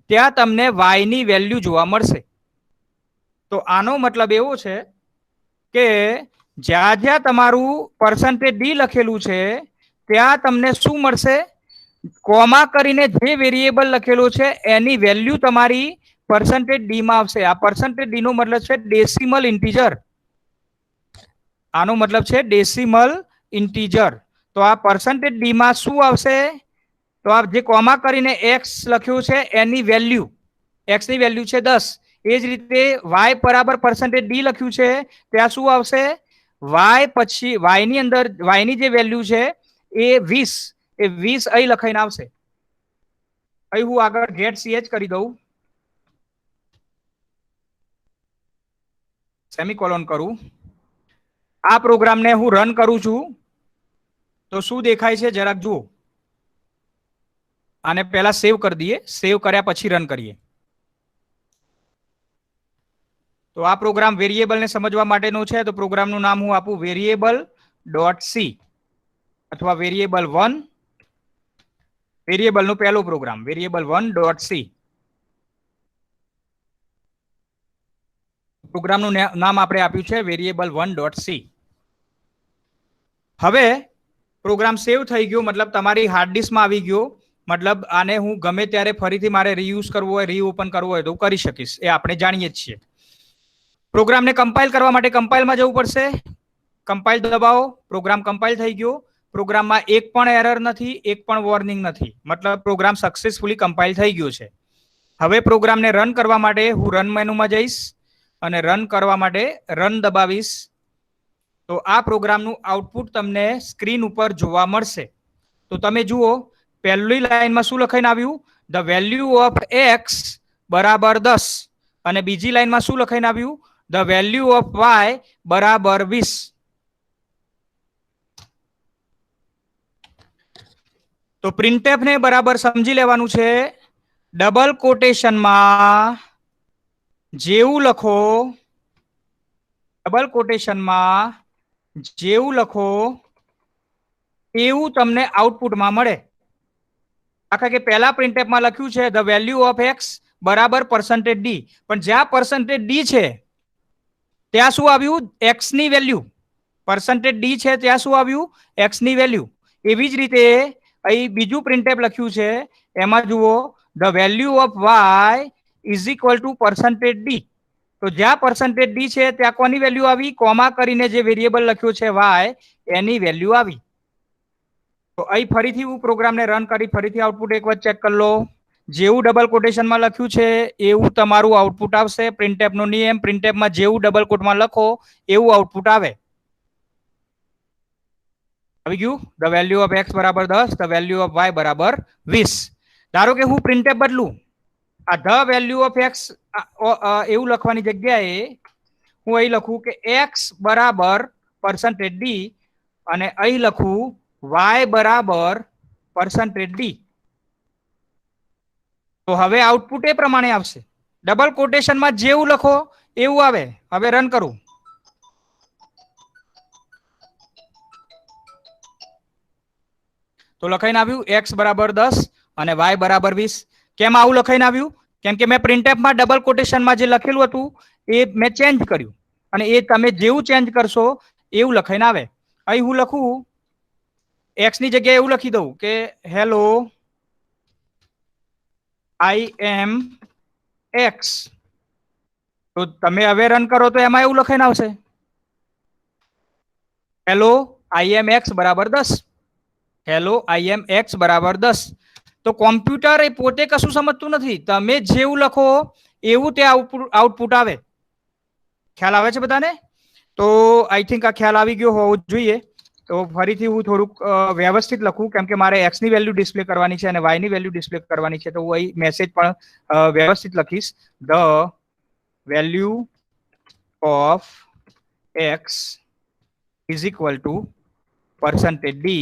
ત્યાં તમને વાય ની વેલ્યુ જોવા મળશે. તો આનો મતલબ એવો છે કે જ્યાં જ્યાં તમારું પરસન્ટેજ ડી લખેલું છે ત્યાં તમને શું મળશે? કોમા કરીને જે વેરિયેબલ લખેલું છે એની વેલ્યુ તમારી પરસન્ટેજ ડી માં આવશે. આ પરસન્ટેજ ડી નો મતલબ છે ડેસિમલ ઇન્ટીજર. આનો મતલબ છે ડેસિમલ ઇન્ટીજર. તો આ પરસન્ટેજ ડી માં શું આવશે? તો આ જે કોમા કરીને એક્સ લખ્યું છે એની વેલ્યુ, એક્સ ની વેલ્યુ છે 10. એ જ રીતે વાય બરાબર પરસન્ટેજ ડી લખ્યું છે ત્યાં શું આવશે? વાય પછી વાય ની અંદર વાય ની જે વેલ્યુ છે એ 20. એ 20 અહીં લખાઈને આવશે. અહીં હું આગળ ગેટ ch કરી દઉં, સેમીકોલોન કરું. આ પ્રોગ્રામને હું રન કરું છું તો શું દેખાય છે જરાક જુઓ. આને પહેલા સેવ કરી દઈએ, સેવ કર્યા પછી રન કરીએ. તો આ પ્રોગ્રામ વેરિયેબલ ને સમજવા માટેનો છે. તો પ્રોગ્રામનું નામ હું આપું વેરિયેબલ ડોટ સી અથવા વેરિયેબલ 1. વેરિયેબલ નો પહેલો પ્રોગ્રામ વેરિયેબલ 1 ડોટ સી. પ્રોગ્રામનું નામ આપણે આપ્યું છે વેરિયેબલ 1 ડોટ સી. હવે પ્રોગ્રામ સેવ થઈ ગયો, મતલબ તમારી હાર્ડ ડિસ્કમાં આવી ગયો. મતલબ આને હું ગમે ત્યારે ફરીથી મારે રીયુઝ કરવો હોય, રીઓપન કરવો હોય તો હું કરી શકીશ. એ આપણે જાણીએ જ છીએ. પ્રોગ્રામને કમ્પાઇલ કરવા માટે કમ્પાઇલમાં જવું પડશે. કમ્પાઇલ દબાવો, પ્રોગ્રામ કમ્પાઇલ થઈ ગયો. પ્રોગ્રામમાં એક પણ એરર નથી, એક પણ વોર્નિંગ નથી. મતલબ પ્રોગ્રામ સક્સેસફુલી કમ્પાઇલ થઈ ગયો છે. હવે પ્રોગ્રામને રન કરવા માટે હું રન મેનુમાં જઈશ અને રન કરવા માટે રન દબાવીશ. તો આ પ્રોગ્રામનું આઉટપુટ તમને સ્ક્રીન ઉપર જોવા મળશે. તો તમે જુઓ, પહેલી લાઈનમાં શું લખાઈને આવ્યું? ધ વેલ્યુ ઓફ એક્સ બરાબર 10. અને બીજી લાઈનમાં શું લખાઈને આવ્યું? ધ વેલ્યુ ઓફ વાય બરાબર 20. તો પ્રિન્ટએફ ને બરાબર સમજી લેવાનું છે. ડબલ કોટેશનમાં જેવું લખો, ડબલ કોટેશનમાં જેવું લખો એવું તમને આઉટપુટમાં મળે. આખા કે પહેલા પ્રિન્ટએફમાં લખ્યું છે ધ વેલ્યુ ઓફ એક્સ બરાબર પરસન્ટેજ ડી. પણ જ્યાં પરસન્ટેજ ડી છે ત્યાં શું આવ્યું? એક્સ ની વેલ્યુ. પરસન્ટેજ ડી છે ત્યાં શું આવ્યું? એક્સ ની વેલ્યુ. એવી જ રીતે અહીં બીજું પ્રિન્ટએફ લખ્યું છે, એમાં જુઓ the value of Y is equal to percentage D. તો જ્યાં પરસન્ટેજ ડી છે ત્યાં કોની વેલ્યુ આવી? કોમા કરીને જે વેરિયેબલ લખ્યું છે વાય એની વેલ્યુ આવી. તો અહીં ફરીથી હું પ્રોગ્રામને રન કરી ફરીથી આઉટપુટ એક વાર ચેક કરી લો. જેવું ડબલ કોટેશનમાં લખ્યું છે એવું તમારું આઉટપુટ આવશે. પ્રિન્ટએફ નો નિયમ, પ્રિન્ટએફમાં જેવું ડબલ કોટમાં લખો એવું આઉટપુટ આવે. આવી ગયું? ધ વેલ્યુ ઓફ એક્સ બરાબર 10, ધ વેલ્યુ ઓફ વાય બરાબર 20. ધારો કે હું પ્રિન્ટએફ બદલું, આ ધ વેલ્યુ ઓફ એક્સ એવું લખવાની જગ્યાએ હું અહીં લખું કે એક્સ બરાબર પરસન્ટેજ ડી અને અહીં લખું વાય બરાબર પરસન્ટેજ ડી. તો હવે આઉટપુટ એ પ્રમાણે આવશે. ડબલ કોટેશનમાં જેવું લખો એવું આવે. હવે રન કરું. તો લખાઈને આવ્યું એક્સ બરાબર 10 અને વાય બરાબર 20. કેમ આવું લખાઈને આવ્યું? કેમ કે મેં પ્રિન્ટએફમાં ડબલ કોટેશનમાં જે લખેલું હતું એ મેં ચેન્જ કર્યું. અને એ તમે જેવું ચેન્જ કરશો એવું લખાઈને આવે. અહીં હું લખું એક્સ ની જગ્યાએ એવું લખી દઉં કે હેલો આઈ એમ એક્સ. તો તમે હવે રન કરો તો એમાં એવું લખાઈને આવશે હેલો આઈ એમ એક્સ બરાબર 10. હેલો આઈ એમ એક્સ બરાબર 10. તો કોમ્પ્યુટર એ પોતે કશું સમજતું નથી, તમે જેવું લખો એવું તે આઉટપુટ આવે. ખ્યાલ આવે છે બધાને? તો આઈ થિંક આ ખ્યાલ આવી ગયો હોવો જોઈએ. તો ફરીથી હું થોડુંક વ્યવસ્થિત લખું, કેમ કે મારે એક્સ ની વેલ્યુ ડિસ્પ્લે કરવાની છે અને વાય ની વેલ્યુ ડિસ્પ્લે કરવાની છે. તો હું અહીં મેસેજ પણ વ્યવસ્થિત લખીશ. The value of x is equal to %d,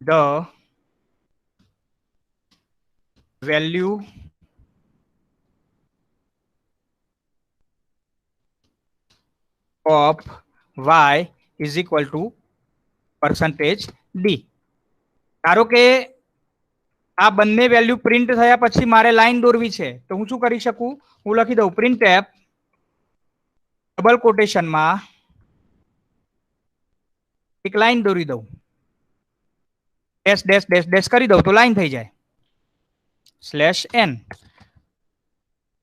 the value of y is equal to %d. ધારો કે આ બંને વેલ્યુ પ્રિન્ટ થયા પછી મારે લાઈન દોરવી છે, તો હું શું કરી શકું? હું લખી દઉં printf ડબલ કોટેશનમાં એક લાઈન દોરી દઉં, ડેશ ડેશ ડેશ ડેશ કરી દઉં તો લાઈન થઈ જાય /n.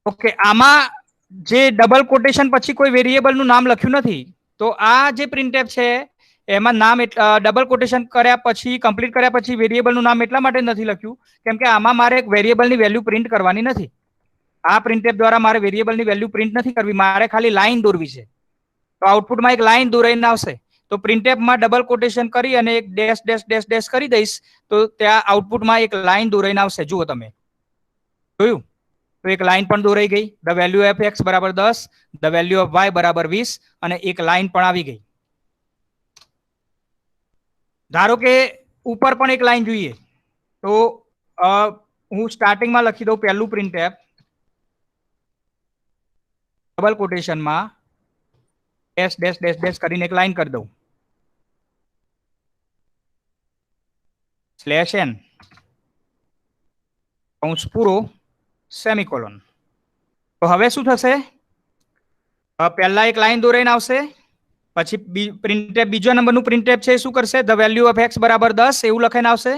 ઓકે, આમાં જે ડબલ કોટેશન પછી કોઈ વેરિયેબલ નું નામ લખ્યું નથી, તો આ જે પ્રિન્ટએફ છે એમાં નામ ડબલ કોટેશન કર્યા પછી કમ્પ્લીટ કર્યા પછી વેરિયેબલ નું નામ એટલા માટે નથી લખ્યું કેમ કે આમાં મારે એક વેરિયેબલની વેલ્યુ પ્રિન્ટ કરવાની નથી. આ પ્રિન્ટએફ દ્વારા મારે વેરિયેબલની વેલ્યુ પ્રિન્ટ નથી કરવી, મારે ખાલી લાઈન દોરવી છે. તો આઉટપુટમાં એક લાઈન દોરાઈને આવશે. તો પ્રિન્ટએફમાં ડબલ કોટેશન કરી અને એક ડેશ ડેશ ડેશ ડેશ કરી દઈશ તો ત્યાં આઉટપુટમાં એક લાઈન દોરાઈને આવશે. જુઓ તમે જોયું? તો એક લાઈન પણ દોરાઈ ગઈ. ધ વેલ્યુ ઓફ એક્સ બરાબર 10, ધ વેલ્યુ ઓફ વાય બરાબર 20 અને એક લાઈન પણ આવી ગઈ. ધારો કે ઉપર પણ એક લાઈન જોઈએ, તો હું સ્ટાર્ટિંગમાં લખી દઉં પહેલું પ્રિન્ટએફ ડબલ કોટેશનમાં ડેશ ડેશ ડેશ ડેશ કરીને એક લાઈન કરી દઉં /n કૌંસ પૂરો સેમિકોલોન. તો હવે શું થશે? પહેલા એક લાઈન દોરાઈને આવશે, પછી પ્રિન્ટએફ બીજા નંબરનું પ્રિન્ટએફ છે શું કરશે? ધ વેલ્યુ ઓફ એક્સ બરાબર 10 એવું લખાઈને આવશે.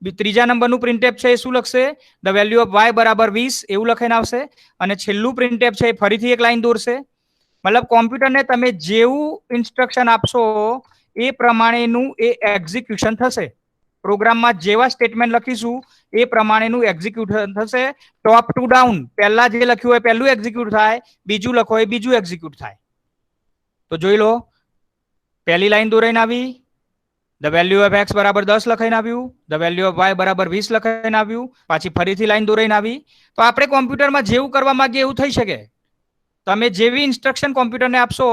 ત્રીજા નંબરનું પ્રિન્ટએફ છે એ શું લખશે? ધ વેલ્યુ ઓફ વાય બરાબર 20 એવું લખાઈને આવશે. અને છેલ્લું પ્રિન્ટએફ છે એ ફરીથી એક લાઈન દોરશે. મતલબ કોમ્પ્યુટરને તમે જેવું ઇન્સ્ટ્રક્શન આપશો એ પ્રમાણેનું એ એક્ઝિક્યુશન થશે. પ્રોગ્રામમાં જેવા સ્ટેટમેન્ટ લખીશું એ પ્રમાણેનું એક્ઝિક્યુશન થશે, ટોપ ટુ ડાઉન. પહેલા જે લખ્યું હોય પહેલું એક્ઝિક્યુટ થાય, બીજું લખો એ બીજું એક્ઝિક્યુટ થાય. તો જોઈ લો, પહેલી લાઈન દોરાઈને આવી, ધ વેલ્યુ ઓફ એક્સ બરાબર 10 લખાઈને આવ્યું, ધ વેલ્યુ ઓફ વાય બરાબર 20 લખાઈને આવ્યું, પાછી ફરીથી લાઈન દોરાઈને આવી. તો આપણે કોમ્પ્યુટરમાં જેવું કરવા માંગીએ એવું થઈ શકે. તમે જેવી ઇન્સ્ટ્રક્શન કોમ્પ્યુટરને આપશો,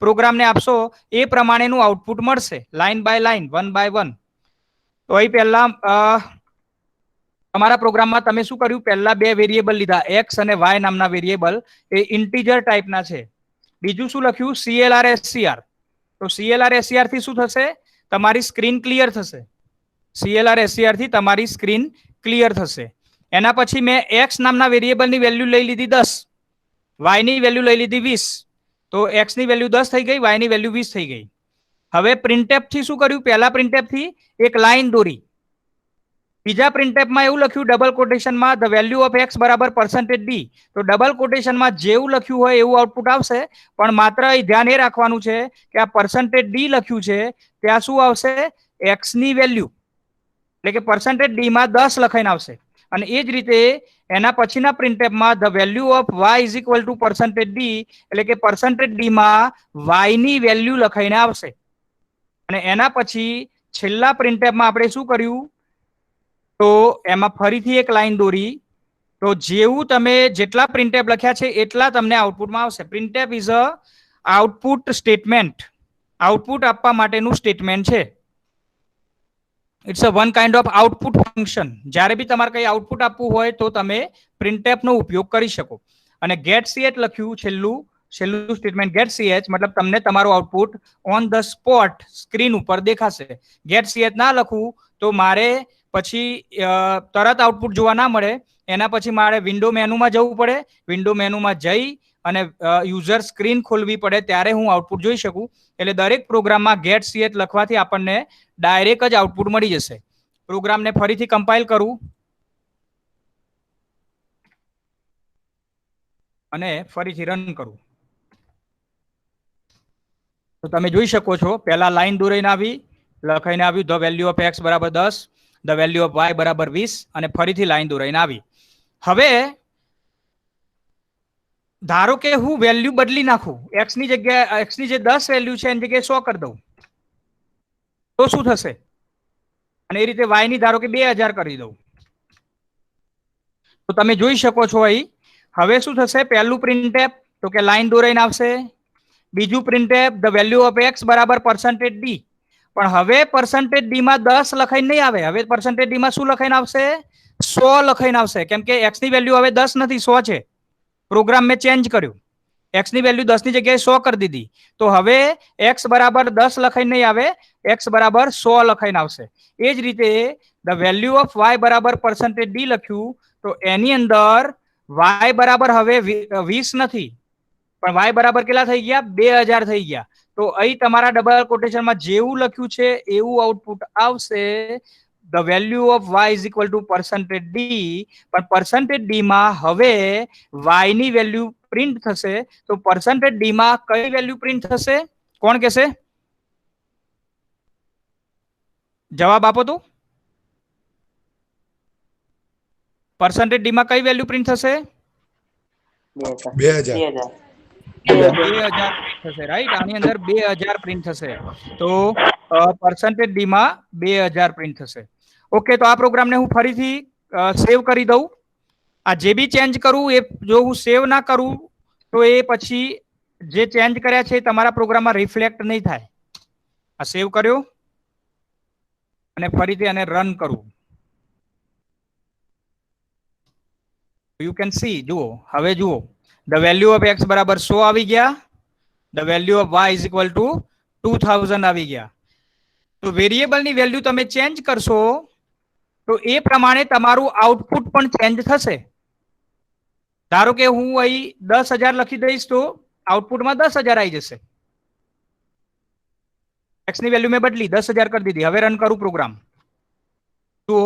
પ્રોગ્રામને આપશો એ પ્રમાણેનું આઉટપુટ મળશે, line by line, one by one. તો અહીં પહેલા તમારા પ્રોગ્રામમાં તમે શું કર્યું? પહેલા બે વેરિયેબલ લીધા, એક્સ અને વાય નામના વેરિયેબલ, એ ઇન્ટીજર ટાઈપના છે. બીજું શું લખ્યું? CLR SCR. તો CLR SCR થી શું થશે? તમારી સ્ક્રીન ક્લિયર થશે. CLR SCR થી તમારી સ્ક્રીન ક્લિયર થશે. એના પછી મેં એક્સ નામના વેરિયેબલની વેલ્યુ લઈ લીધી 10, વાય ની વેલ્યુ લઈ લીધી 20. તો એક્સ ની વેલ્યુ 10 થઈ ગઈ, વાય ની વેલ્યુ 20 થઈ ગઈ. હવે પ્રિન્ટએફ થી શું કર્યું? પહેલા પ્રિન્ટએફ થી એક લાઈન દોરી. બીજા પ્રિન્ટએફમાં એવું લખ્યું ડબલ કોટેશનમાં ધ વેલ્યુ ઓફ એક્સ બરાબર %d. તો ડબલ કોટેશનમાં જેવું લખ્યું હોય એવું આઉટપુટ આવશે, પણ માત્ર ધ્યાન એ રાખવાનું છે કે આ %d લખ્યું છે ત્યાં શું આવશે? એક્સ ની વેલ્યુ, એટલે કે %d માં 10 લખાઈને આવશે. અને એ જ રીતે એના પછીના પ્રિન્ટએફમાં the value of Y is equal to %d, એટલે કે %d માં વાય ની વેલ્યુ લખાઈને આવશે. અને એના પછી છેલ્લા પ્રિન્ટએફમાં આપણે શું કર્યું? તો એમાં ફરીથી એક લાઈન દોરી. તો જેવું તમે જેટલા પ્રિન્ટએફ લખ્યા છે એટલા તમને આઉટપુટમાં આવશે. Printf is a output statement, output આપવા માટેનું સ્ટેટમેન્ટ છે. It's a one kind of output function. જ્યારે બી તમારે કઈ આઉટપુટ આપવું હોય તો તમે પ્રિન્ટએફ નો ઉપયોગ કરી શકો. અને ગેટ ch લખ્યું છેલ્લું સ્ટેટમેન્ટ, ગેટ ch મતલબ તમને તમારું output on the spot screen ઉપર દેખાશે. ગેટ ch ના લખવું તો મારે પછી તરત આઉટપુટ જોવા ના મળે. એના પછી મારે વિન્ડો મેનુમાં જવું પડે, વિન્ડો મેનુમાં જઈ અને યુઝર સ્ક્રીન ખોલવી પડે ત્યારે હું આઉટપુટ જોઈ શકું. એટલે દરેક પ્રોગ્રામમાં ગેટ ch લખવાથી આપણને ડાયરેક્ટ જ આઉટપુટ મળી જશે. પ્રોગ્રામને ફરીથી કમ્પાઇલ કરું અને ફરીથી રન કરું તો તમે જોઈ શકો છો, પહેલા લાઈન દોરાઈને આવી, લખાઈને આવ્યું ધ વેલ્યુ ઓફ એક્સ બરાબર 10, ધ વેલ્યુ ઓફ વાય બરાબર 20 અને ફરીથી લાઈન દોરાઈને આવી. હવે ધારો કે હું વેલ્યુ બદલી નાખું, એક્સ ની જગ્યાએ એક્સ ની જે 10 વેલ્યુ છે એની જગ્યાએ 100 કરી દઉં તો શું થશે? અને એ રીતે વાય ની ધારો કે 2000 કરી દઉં તો તમે જોઈ શકો છો અહીં હવે શું થશે? પહેલું પ્રિન્ટએફ તો કે લાઈન દોરાઈને આવશે. બીજું printf the value of x બરાબર % ડી, પણ હવે % ડી માં 10 લખાઈને નહીં આવે. હવે % ડી માં શું લખાઈને આવશે? 100 લખાઈને આવશે, કેમ કે એક્સ ની વેલ્યુ હવે 10 નથી 100 છે. પ્રોગ્રામ મેં ચેન્જ કર્યું, એક્સ ની વેલ્યુ 10 ની જગ્યાએ 100 કરી દીધી, તો હવે એક્સ બરાબર 10 લખાઈને નહીં આવે, એક્સ બરાબર 100 લખાઈને આવશે. એ જ રીતે ધ વેલ્યુ ઓફ વાય બરાબર % ડી લખ્યું તો એની અંદર વાય બરાબર હવે 20 નથી, પણ વાય બરાબર કેટલા થઈ ગયા? 2000 થઈ ગયા. તો અહીં તમારા ડબલ કોટેશનમાં જેવું લખ્યું છે એવું આઉટપુટ આવશે. The value of Y is equal to % D, પણ % ડી માં હવે વાય ની વેલ્યુ પ્રિન્ટ થશે. તો % ડી માં કઈ વેલ્યુ પ્રિન્ટ થશે? કોણ કહેશે? જવાબ આપો તો. % ડી માં કઈ વેલ્યુ પ્રિન્ટ થશે? 2000 2000 થશે, રાઈટ? આની અંદર 2000 પ્રિન્ટ થશે. તો % ડી માં 2000 પ્રિન્ટ થશે. ઓકે, તો આ પ્રોગ્રામને હું ફરીથી સેવ કરી દઉં. આ જે બી ચેન્જ કરું એ જો હું સેવ ના કરું તો એ પછી જે ચેન્જ કર્યા છે તમારા પ્રોગ્રામમાં રિફ્લેક્ટ નહીં થાય. આ સેવ કર્યો અને ફરીથી આને રન કરું. યુ કેન સી, જુઓ હવે જુઓ ધ વેલ્યુ ઓફ એક્સ બરાબર 100 આવી ગયા, the value of Y is equal to 2000 આવી ગયા. તો વેરિયેબલની વેલ્યુ તમે ચેન્જ કરશો તો એ પ્રમાણે તમારું આઉટપુટ પણ ચેન્જ થશે. ધારો કે હું અહીં 10,000 લખી દઈશ તો આઉટપુટમાં 10,000 આવી જશે. એક્સ ની વેલ્યુ મેં બદલી 10,000 કરી દીધી. હવે રન કરું પ્રોગ્રામ, જુઓ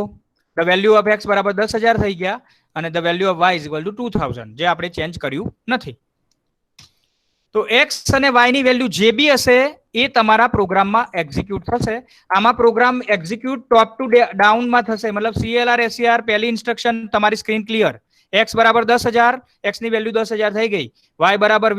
ધ વેલ્યુ ઓફ એક્સ બરાબર 10,000 થઈ ગયા અને the value of Y is equal to 2000, જે આપણે ચેન્જ કર્યું નથી. તો એક્સ અને વાય ની વેલ્યુ જે બી હશે એ તમારા પ્રોગ્રામમાં એક્ઝિક્યુટ થશે. આમાં પ્રોગ્રામ એક્ઝિક્યુટ ટોપ ટુ ડાઉનમાં થશે, મતલબ CLR SCR પહેલી ઇન્સ્ટ્રક્શન તમારી સ્ક્રીન ક્લિયર. એક્સ બરાબર 10,000, એક્સ ની વેલ્યુ 10,000 થઈ ગઈ. વાય બરાબર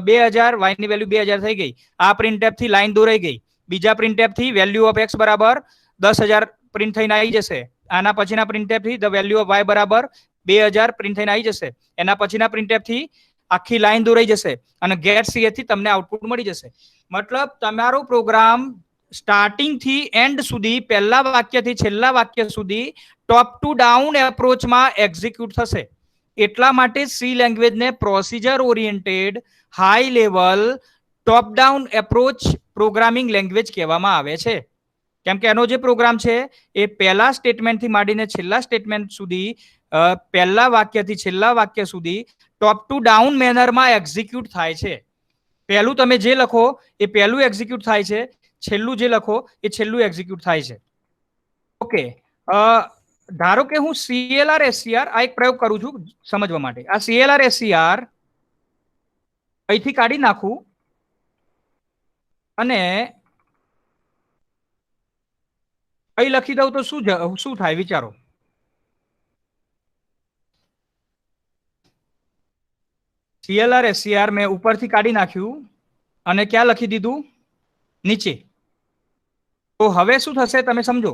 2000, વાય ની વેલ્યુ 2000 થઈ ગઈ. આ પ્રિન્ટએફ થી લાઈન દોરાઈ ગઈ. બીજા પ્રિન્ટએફ થી વેલ્યુ ઓફ એક્સ બરાબર 10,000 પ્રિન્ટ થઈને આવી જશે. આના પછીના પ્રિન્ટએફ થી ધ વેલ્યુ ઓફ વાય બરાબર 2000 પ્રિન્ટ થઈને આવી જશે. એના પછીના પ્રિન્ટએફ થી આખી લાઈન દોરાઈ જશે અને ગેટ સીએચ થી તમને આઉટપુટ મળી જશે. મતલબ તમારો પ્રોગ્રામ સ્ટાર્ટિંગ થી એન્ડ સુધી, પહેલા વાક્યથી છેલ્લા વાક્ય સુધી ટોપ ટુ ડાઉન એપ્રોચમાં એક્ઝિક્યુટ થશે. એટલા માટે સી લેંગ્વેજને procedure oriented high level top down approach programming language કહેવામાં આવે છે. કેમ કે એનો જે પ્રોગ્રામ છે એ પહેલા સ્ટેટમેન્ટથી માંડીને છેલ્લા સ્ટેટમેન્ટ સુધી, પહેલા વાક્યથી છેલ્લા વાક્ય સુધી ટોપ ટુ ડાઉન મેનરમાં એક્ઝિક્યુટ થાય છે. પહેલું તમે જે લખો એ પહેલું એક્ઝિક્યુટ થાય છે, છેલ્લું જે લખો એ છેલ્લું એક્ઝિક્યુટ થાય છે. ઓકે, ધારો કે હું CLR SCR આ એક પ્રયોગ કરું છું સમજવા માટે. આ CLR SCR અહીંથી કાઢી નાખું અને અહીં લખી દઉં તો શું થાય વિચારો. CLR SCR મેં ઉપરથી કાઢી નાખ્યું અને ક્યાં લખી દીધું? નીચે. તો હવે શું થશે તમે સમજો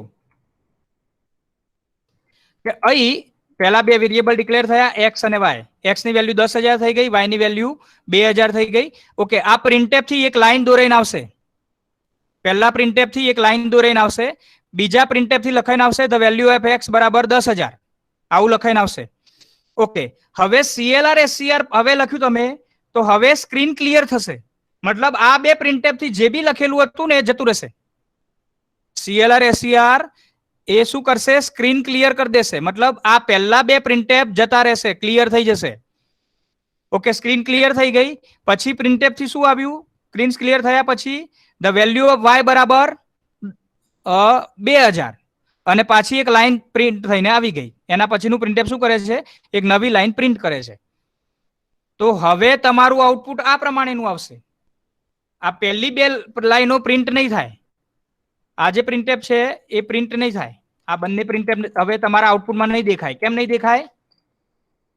કે અહીં પહેલા બે વેરિયેબલ ડિક્લેર થયા એક્સ અને વાય. એક્સ ની વેલ્યુ 10,000 થઈ ગઈ, વાય ની વેલ્યુ 2000 થઈ ગઈ. ઓકે, આ પ્રિન્ટએફ થી એક લાઈન દોરાઈને આવશે. પહેલા પ્રિન્ટએફ થી એક લાઈન દોરાઈને આવશે. બીજા પ્રિન્ટએફ થી લખાઈને આવશે ધ વેલ્યુ ઓફ એક્સ બરાબર 10,000, આવું લખાઈને આવશે. ઓકે, હવે CLR SCR હવે લખ્યું તમે તો હવે સ્ક્રીન ક્લિયર થશે. મતલબ આ બે પ્રિન્ટએફ થી જે બી લખેલું હતું ને એ જતું રહેશે. CLR SCR એ શું કરશે? સ્ક્રીન ક્લિયર કરી દેશે. મતલબ આ પહેલા બે પ્રિન્ટએફ જતા રહેશે, ક્લિયર થઈ જશે. ઓકે, સ્ક્રીન ક્લિયર થઈ ગઈ. પછી પ્રિન્ટએફ થી શું આવ્યું? સ્ક્રીન ક્લિયર થયા પછી ધ વેલ્યુ ઓફ વાય બરાબર 2000 અને પાછી એક લાઈન પ્રિન્ટ થઈને આવી ગઈ. એના પછીનું પ્રિન્ટએફ શું કરે છે? એક નવી લાઈન પ્રિન્ટ કરે છે. તો હવે તમારું આઉટપુટ આ પ્રમાણેનું આવશે. આ પહેલી બે લાઈનો પ્રિન્ટ નહીં થાય. આ જે પ્રિન્ટએફ છે એ પ્રિન્ટ નહીં થાય. આ બંને પ્રિન્ટએફ હવે તમારા આઉટપુટમાં નહીં દેખાય. કેમ નહીં દેખાય?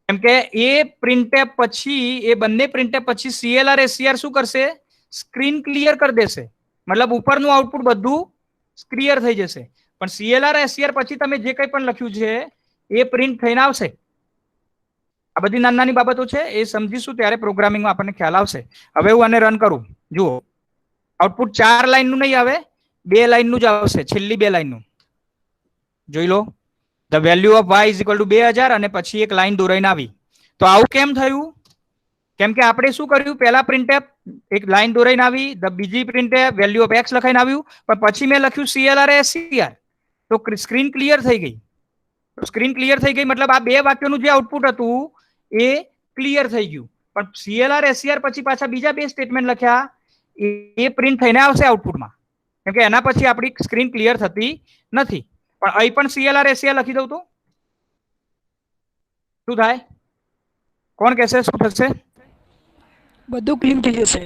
કેમ કે એ પ્રિન્ટએફ પછી, એ બંને પ્રિન્ટએફ પછી CLR SCR શું કરશે? સ્ક્રીન ક્લિયર કરી દેશે. મતલબ ઉપરનું આઉટપુટ બધું ક્લિયર થઈ જશે. પણ CLR SCR પછી તમે જે કંઈ પણ લખ્યું છે એ પ્રિન્ટ થઈને આવશે. આ બધી નાની નાની બાબતો છે, એ સમજીશું ત્યારે પ્રોગ્રામિંગમાં આપણને ખ્યાલ આવશે. હવે હું આને રન કરું. જુઓ, આઉટપુટ 4 લાઈનનું નહીં આવે, 2 લાઈનનું જ આવશે. છેલ્લી 2 લાઈનનું જોઈ લો. The value of y is equal to 2000 અને પછી એક લાઈન દોરાઈને આવી. તો આવું કેમ થયું? કેમ કે આપણે શું કર્યું? પહેલા પ્રિન્ટએફ એક લાઈન દોરાઈને આવી, ધ બીજી પ્રિન્ટએફ વેલ્યુ ઓફ x લખાઈને આવ્યું, પણ પછી મેં લખ્યું CLR SCR, તો સ્ક્રીન ક્લિયર થઈ ગઈ. સ્ક્રીન ક્લિયર થઈ ગઈ મતલબ આ 2 વાક્યોનું જે આઉટપુટ હતું એ ક્લિયર થઈ ગયું. પણ CLR SCR પછી પાછા બીજા 2 સ્ટેટમેન્ટ લખ્યા, એ પ્રિન્ટ થઈને આવશે આઉટપુટમાં. કેમ કે એના પછી આપણી સ્ક્રીન ક્લિયર થતી નથી. પણ અહીં પણ CLR SCR લખી દઉં તો શું થાય? કોણ કહેશે શું થશે? બધું ક્લીન થઈ જશે.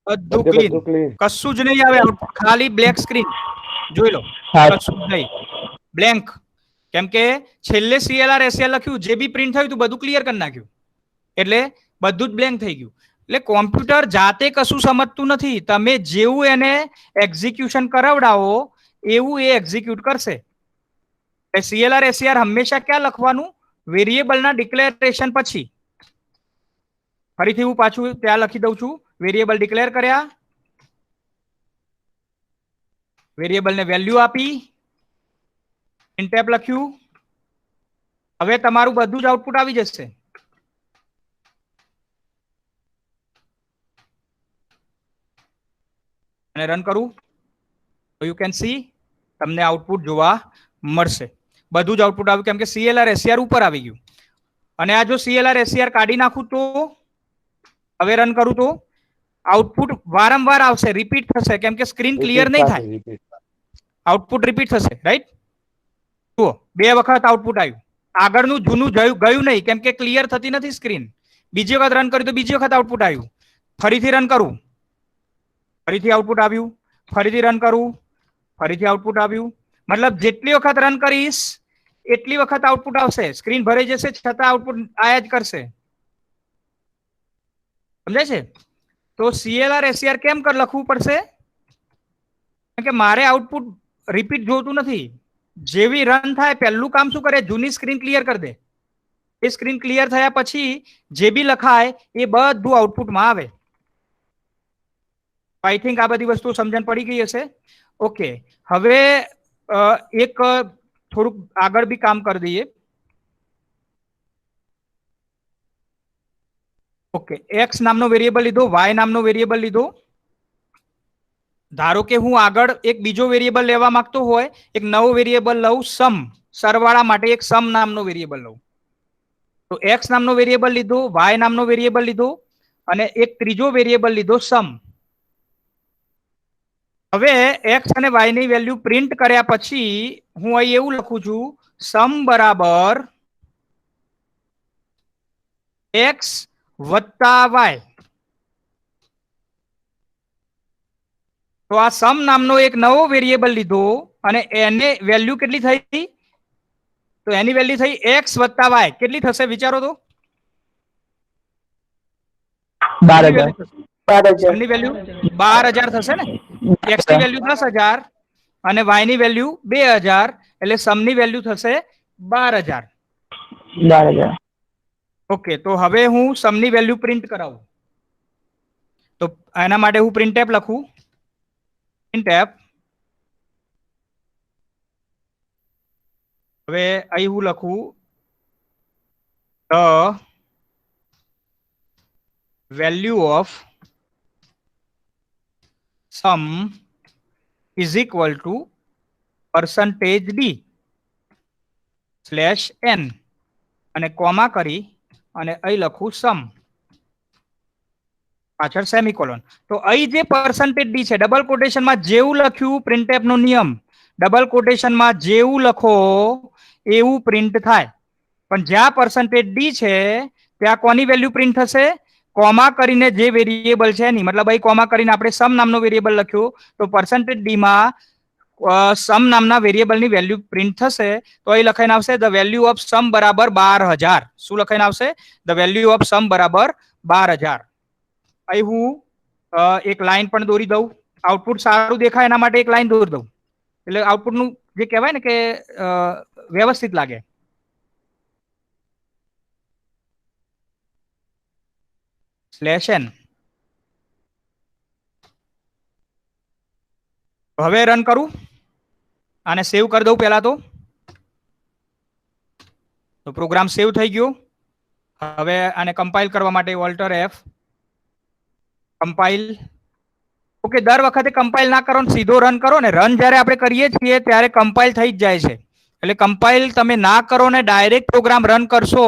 બધું ક્લીન, કશું જ નહીં આવે આઉટપુટ, ખાલી બ્લેક સ્ક્રીન. જોઈ લો, કશું જ નહીં, બ્લેન્ક. કેમ કે છેલ્લે CLR SCR લખ્યું, જે બી પ્રિન્ટ થયું હતું બધું ક્લિયર કરી નાખ્યું, એટલે બધું જ બ્લેન્ક થઈ ગયું. એટલે કોમ્પ્યુટર જાતે કશું સમજતું નથી. તમે જેવું એને એક્ઝિક્યુશન કરાવડાવો એવું એ એક્ઝિક્યુટ કરશે. CLR SCR હંમેશા ક્યાં લખવાનું? વેરિયેબલના ડિક્લેરેશન પછી. ફરીથી હું પાછું ત્યાં લખી દઉં છું. વેરિયેબલ ડિક્લેર કર્યા, વેરિયેબલને વેલ્યુ આપી, પ્રિન્ટએફ લખ્યું. હવે તમારું બધું જ આઉટપુટ આવી જશે. અને રન કરું તો યુ કેન સી, તમને આઉટપુટ જોવા મળશે. બધું જ આઉટપુટ આવ્યું કેમ કે CLR SCR ઉપર આવી ગયું. અને આ જો CLR SCR કાઢી નાખું તો હવે રન કરું તો આઉટપુટ વારંવાર આવશે, રિપીટ થશે. કેમ કે સ્ક્રીન ક્લિયર નહીં થાય, આઉટપુટ રિપીટ થશે. રાઈટ? જુઓ, 2 વખત આઉટપુટ આવ્યું. આગળનું જૂનું ગયું નહીં કેમ કે ક્લિયર થતી નથી સ્ક્રીન. બીજી વખત રન કર્યું તો બીજી વખત આઉટપુટ આવ્યું. ફરીથી રન કરું, ફરીથી આઉટપુટ આવ્યું. ફરીથી રન કરું, ફરીથી આઉટપુટ આવ્યું. મતલબ જેટલી વખત રન કરીશ એટલી વખત આઉટપુટ આવશે. સ્ક્રીન ભરાઈ જશે છતાં આઉટપુટ આયા જ કરશે. સમજાય છે? તો CLR SCR કેમ લખવું પડશે? કારણ કે મારે આઉટપુટ રિપીટ જોતું નથી. જેવી રન થાય પહેલું કામ શું કરે? જૂની સ્ક્રીન ક્લિયર કરી દે. એ સ્ક્રીન ક્લિયર થયા પછી જે બી લખાય એ બધું આઉટપુટમાં આવે. આઈ થિંક આ બધી વસ્તુ સમજણ પડી ગઈ હશે. ઓકે, હવે એક થોડુંક આગળ બી કામ કરી દઈએ. ઓકે, x નામનો વેરિયેબલ લીધો, y નામનો વેરિયેબલ લીધો. ધારો કે હું આગળ એક બીજો વેરિયેબલ લેવા માંગતો હોય, એક નવો વેરિયેબલ લઉં, સમ, સરવાળા માટે એક સમ નામનો વેરિયેબલ લઉં. તો x નામનો વેરિયેબલ લીધો, y નામનો વેરિયેબલ લીધો અને એક ત્રીજો વેરિયેબલ લીધો સમ. હવે x અને y ની વેલ્યુ પ્રિન્ટ કર્યા પછી હું અહીં એવું લખું છું, સમ બરાબર x વત્તા y. તો આ સમ નામનો એક નવો વેરિયેબલ લીધો અને એને વેલ્યુ કેટલી થઈ? તો એની વેલ્યુ થઈ x વત્તા y. કેટલી થશે વિચારો તો? 12,000. સમની વેલ્યુ 12,000 થશે ને. x ની વેલ્યુ 10,000 અને y ની વેલ્યુ 2,000, એટલે સમની વેલ્યુ થશે 12,000. 12,000. ઓકે, તો હવે હું સમની વેલ્યુ પ્રિન્ટ કરાવું. તો એના માટે હું પ્રિન્ટએફ લખું. પ્રિન્ટએફ, હવે અહીં હું લખું the value of sum is equal to %d /n અને કોમા કરી અને અહીં લખું સમ, પાછળ સેમિકોલોન. તો અહીં જે %d છે ડબલ કોટેશનમાં જેવું લખ્યું પ્રિન્ટએફ નો નિયમ, ડબલ કોટેશનમાં જેવું લખો એવું પ્રિન્ટ થાય. પણ જ્યાં %d છે ત્યાં કોની વેલ્યુ પ્રિન્ટ થશે? કોમા કરીને જે વેરિયેબલ છે એની. મતલબ અહીં કોમા કરીને આપણે સમ નામનો વેરિયેબલ લખ્યો તો %d માં સમ નામના વેરિયેબલની વેલ્યુ પ્રિન્ટ થશે તો અહીં લખાઈને આવશે ધ વેલ્યુ ઓફ સમ બરાબર 12,000. શું લખાઈને આવશે? ધ વેલ્યુ ઓફ સમ બરાબર 12,000. અહીં હું એક લાઈન પણ દોરી દઉં. આઉટપુટ સારું દેખાય એના માટે એક લાઈન દોરી દઉં એટલે આઉટપુટનું જે કહેવાય ને કે વ્યવસ્થિત લાગે. /n. હવે રન કરું આને સેવ કરી દઉં પહેલા તો પ્રોગ્રામ સેવ થઈ ગયો. હવે આને કમ્પાઇલ કરવા માટે Alt F કમ્પાઇલ. ઓકે, દર વખતે કમ્પાઇલ ના કરો ને સીધો રન કરો ને. રન જ્યારે આપણે કરીએ છીએ ત્યારે કમ્પાઇલ થઈ જ જાય છે. એટલે કમ્પાઇલ તમે ના કરો ને ડાયરેક્ટ પ્રોગ્રામ રન કરશો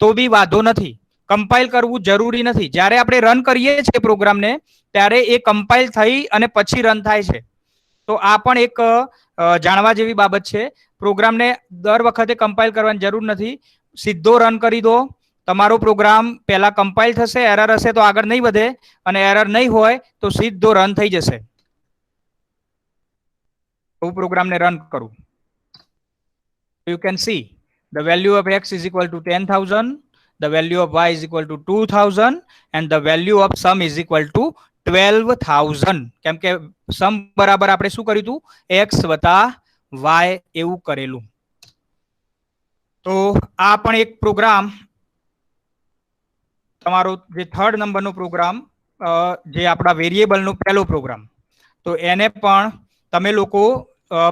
તો બી વાંધો નથી. કમ્પાઇલ કરવું જરૂરી નથી. જ્યારે આપણે રન કરીએ છીએ પ્રોગ્રામને ત્યારે એ કમ્પાઇલ થઈ અને પછી રન થાય છે. તો આ પણ એક જાણવા જેવી બાબત છે. પ્રોગ્રામને દર વખતે કમ્પાઇલ કરવાની જરૂર નથી. સીધો રન કરી દો. તમારો પ્રોગ્રામ પહેલા કમ્પાઇલ થશે, એરર હશે તો આગળ નહીં વધે અને એરર નહીં હોય તો સીધો રન થઈ જશે. હું પ્રોગ્રામને રન કરું. You can see the value of x is equal to 10,000, the value of y is equal to 2,000 and the value of sum is equal to 12,000. કેમ કે સમ બરાબર આપણે શું કર્યું હતું? x વત્તા y એવું કરેલું. તો આ પણ એક પ્રોગ્રામ તમારો જે 3rd નંબરનો પ્રોગ્રામ જે આપણા વેરિયેબલનો પહેલો પ્રોગ્રામ, તો એને પણ તમે લોકો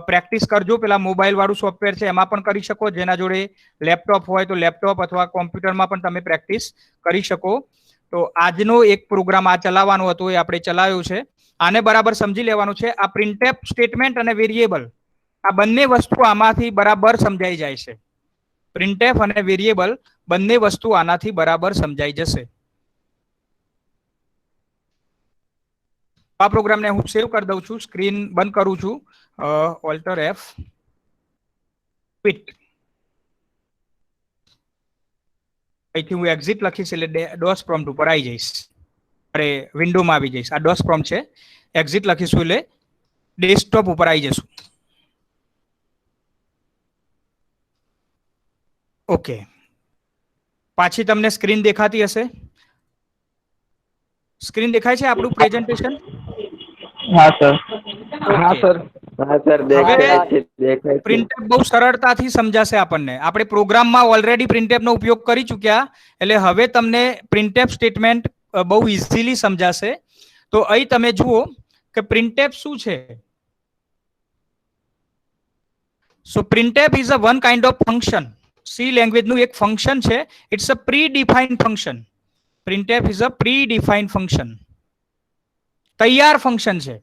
પ્રેક્ટિસ કરજો. પેલા મોબાઈલ વાળું સોફ્ટવેર છે એમાં પણ કરી શકો. જેના જોડે લેપટોપ હોય તો લેપટોપ અથવા કોમ્પ્યુટરમાં પણ તમે પ્રેક્ટિસ કરી શકો. તો આજનો એક પ્રોગ્રામ આ ચલાવવાનો હતો એ આપણે ચલાવ્યો છે. આને બરાબર સમજી લેવાનું છે. આ પ્રિન્ટએફ સ્ટેટમેન્ટ અને વેરિયેબલ આ બંને વસ્તુ આમાંથી બરાબર સમજાઈ જાય છે. પ્રિન્ટએફ અને વેરિયેબલ બંને વસ્તુ આનાથી બરાબર સમજાઈ જશે. આ પ્રોગ્રામને હું સેવ કરી દઉં છું. સ્ક્રીન બંધ કરું છું. Alt F quit. અહીંથી હું એક્ઝિટ લખીશ એટલે ડોસ પ્રોમ્પ્ટ ઉપર આવી જઈશ. અરે વિન્ડોમાં આવી જઈશ. આ ડોસ પ્રોમ્પ્ટ છે. એક્ઝિટ લખીશું એટલે ડેસ્કટોપ ઉપર આવી જશું. ઓકે, પાછી તમને સ્ક્રીન દેખાતી હશે. સ્ક્રીન દેખાય છે આપણું પ્રેઝન્ટેશન? હા સર. હા સર. હા સર, દેખાય છે. પ્રિન્ટએફ બહુ સરળતાથી સમજાશે આપણને. આપણે પ્રોગ્રામમાં ઓલરેડી પ્રિન્ટએફનો ઉપયોગ કરી ચૂક્યા એટલે હવે તમને પ્રિન્ટએફ સ્ટેટમેન્ટ બહુ ઇઝીલી સમજાશે. તો અહીં તમે જુઓ કે પ્રિન્ટએફ શું છે. So printf is a one kind of function. C લેંગ્વેજનું એક ફંક્શન છે. It's a predefined function. Printf is a predefined function. તૈયાર ફંક્શન છે.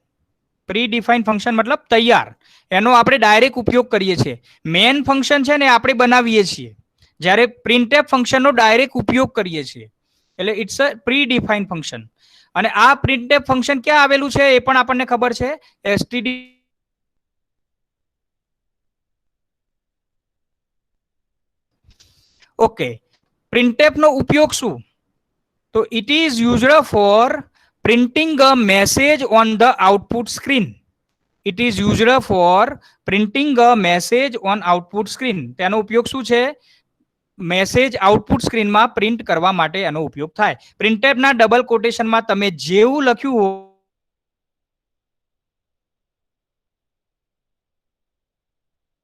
પ્રી ડિફાઇન્ડ ફંક્શન મતલબ તૈયાર. એનો આપણે ડાયરેક્ટ ઉપયોગ કરીએ છીએ. મેન ફંક્શન છે ને આપણે બનાવીએ છીએ, જ્યારે પ્રિન્ટએફ ફંક્શનનો ડાયરેક્ટ ઉપયોગ કરીએ છીએ. એટલે it's a predefined function. અને આ પ્રિન્ટએફ ફંક્શન ક્યાં આવેલું છે એ પણ આપણને ખબર છે. STD okay. પ્રિન્ટએફ નો ઉપયોગ શું? તો it is used four printing a message on the output screen. It is used for printing a message on output screen. તેનો ઉપયોગ શું છે? મેસેજ આઉટપુટ સ્ક્રીનમાં પ્રિન્ટ કરવા માટે એનો ઉપયોગ થાય. પ્રિન્ટએફના ડબલ કોટેશનમાં તમે જેવું લખ્યું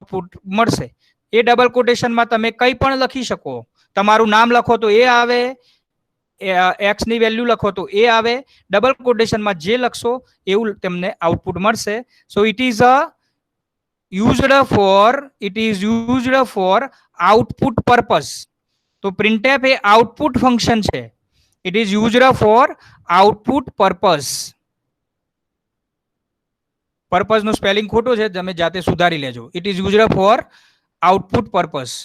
આઉટપુટ મળશે. એ ડબલ કોટેશનમાં તમે કંઈ પણ લખી શકો. તમારું નામ લખો તો એ આવે, એક્સ ની વેલ્યુ લખો તો એ આવે. ડબલ કોટેશનમાં જે લખશો એવું તમને આઉટપુટ મળશે. So it is used for output purpose. તો printf એ આઉટપુટ ફંક્શન છે. It is used for output purpose. Purpose નું સ્પેલિંગ ખોટું છે, તમે જાતે સુધારી લેજો. It is used for output purpose.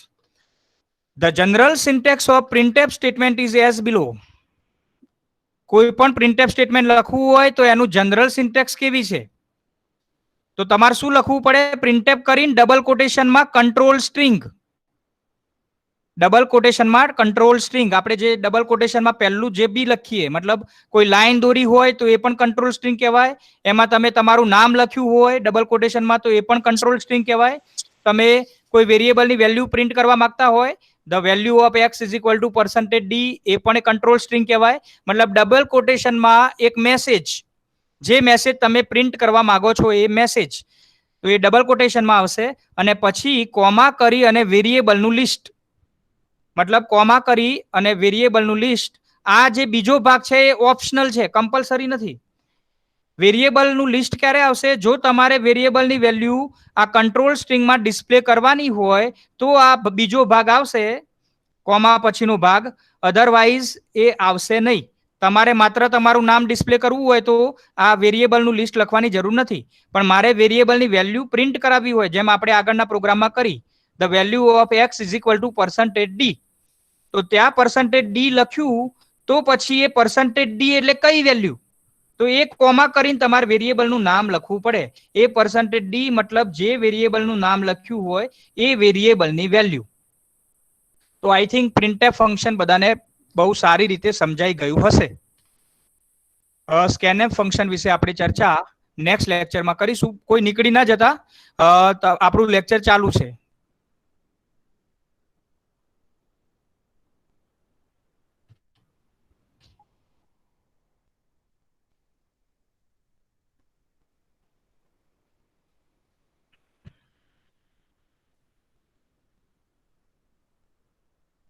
The general syntax of printf statement is as below. કોઈ પણ printf statement લખવું હોય તો એનું જનરલ સિન્ટેક્સ કેવી છે? તો તમારે શું લખવું પડે? printf કરીને ડબલ કોટેશનમાં કંટ્રોલ સ્ટ્રિંગ. ડબલ કોટેશનમાં કંટ્રોલ સ્ટ્રિંગ, આપણે જે ડબલ કોટેશનમાં પહેલું જે બી લખીએ, મતલબ કોઈ લાઈન દોરી હોય તો એ પણ કંટ્રોલ સ્ટ્રિંગ કહેવાય. એમાં તમે તમારું નામ લખ્યું હોય ડબલ કોટેશનમાં તો એ પણ કંટ્રોલ સ્ટ્રિંગ કહેવાય. તમે કોઈ વેરિયેબલની વેલ્યુ પ્રિન્ટ કરવા માંગતા હોય, the value of x is equal to %d, એ પણ એક કંટ્રોલ સ્ટ્રિંગ કહેવાય. મતલબ ડબલ કોટેશનમાં એક મેસેજ, જે મેસેજ તમે પ્રિન્ટ કરવા માંગો છો એ મેસેજ, તો એ ડબલ કોટેશનમાં આવશે. અને પછી કોમા કરી અને વેરિયેબલનું લિસ્ટ, મતલબ કોમા કરી અને વેરિયેબલનું લિસ્ટ. આ જે બીજો ભાગ છે એ ઓપ્શનલ છે, કમ્પલસરી નથી. વેરિયેબલનું લિસ્ટ ક્યારે આવશે? જો તમારે વેરિયેબલની વેલ્યુ આ કંટ્રોલ સ્ટ્રિંગમાં ડિસ્પ્લે કરવાની હોય તો આ બીજો ભાગ આવશે, કોમા પછીનો ભાગ. અધરવાઇઝ એ આવશે નહીં. તમારે માત્ર તમારું નામ ડિસ્પ્લે કરવું હોય તો આ વેરિયેબલનું લિસ્ટ લખવાની જરૂર નથી. પણ મારે વેરિયેબલની વેલ્યુ પ્રિન્ટ કરાવવી હોય, જેમ આપણે આગળના પ્રોગ્રામમાં કરી, the value of x is equal to %d, તો ત્યાં %d લખ્યું તો પછી એ %d એટલે કઈ વેલ્યુ? તો એક કોમા કરીને તમારે વેરિયેબલનું નામ લખવું પડે. એ %d મતલબ જે વેરિયેબલનું નામ લખ્યું હોય એ વેરિયેબલની વેલ્યુ. તો આઈ થિંક પ્રિન્ટએફ ફંક્શન બધાને બહુ સારી રીતે સમજાઈ ગયું હશે. સ્કેનએફ ફંક્શન વિશે આપણી ચર્ચા નેક્સ્ટ લેક્ચરમાં કરીશું. કોઈ નીકળી ના જતા, આપણું લેક્ચર ચાલુ છે.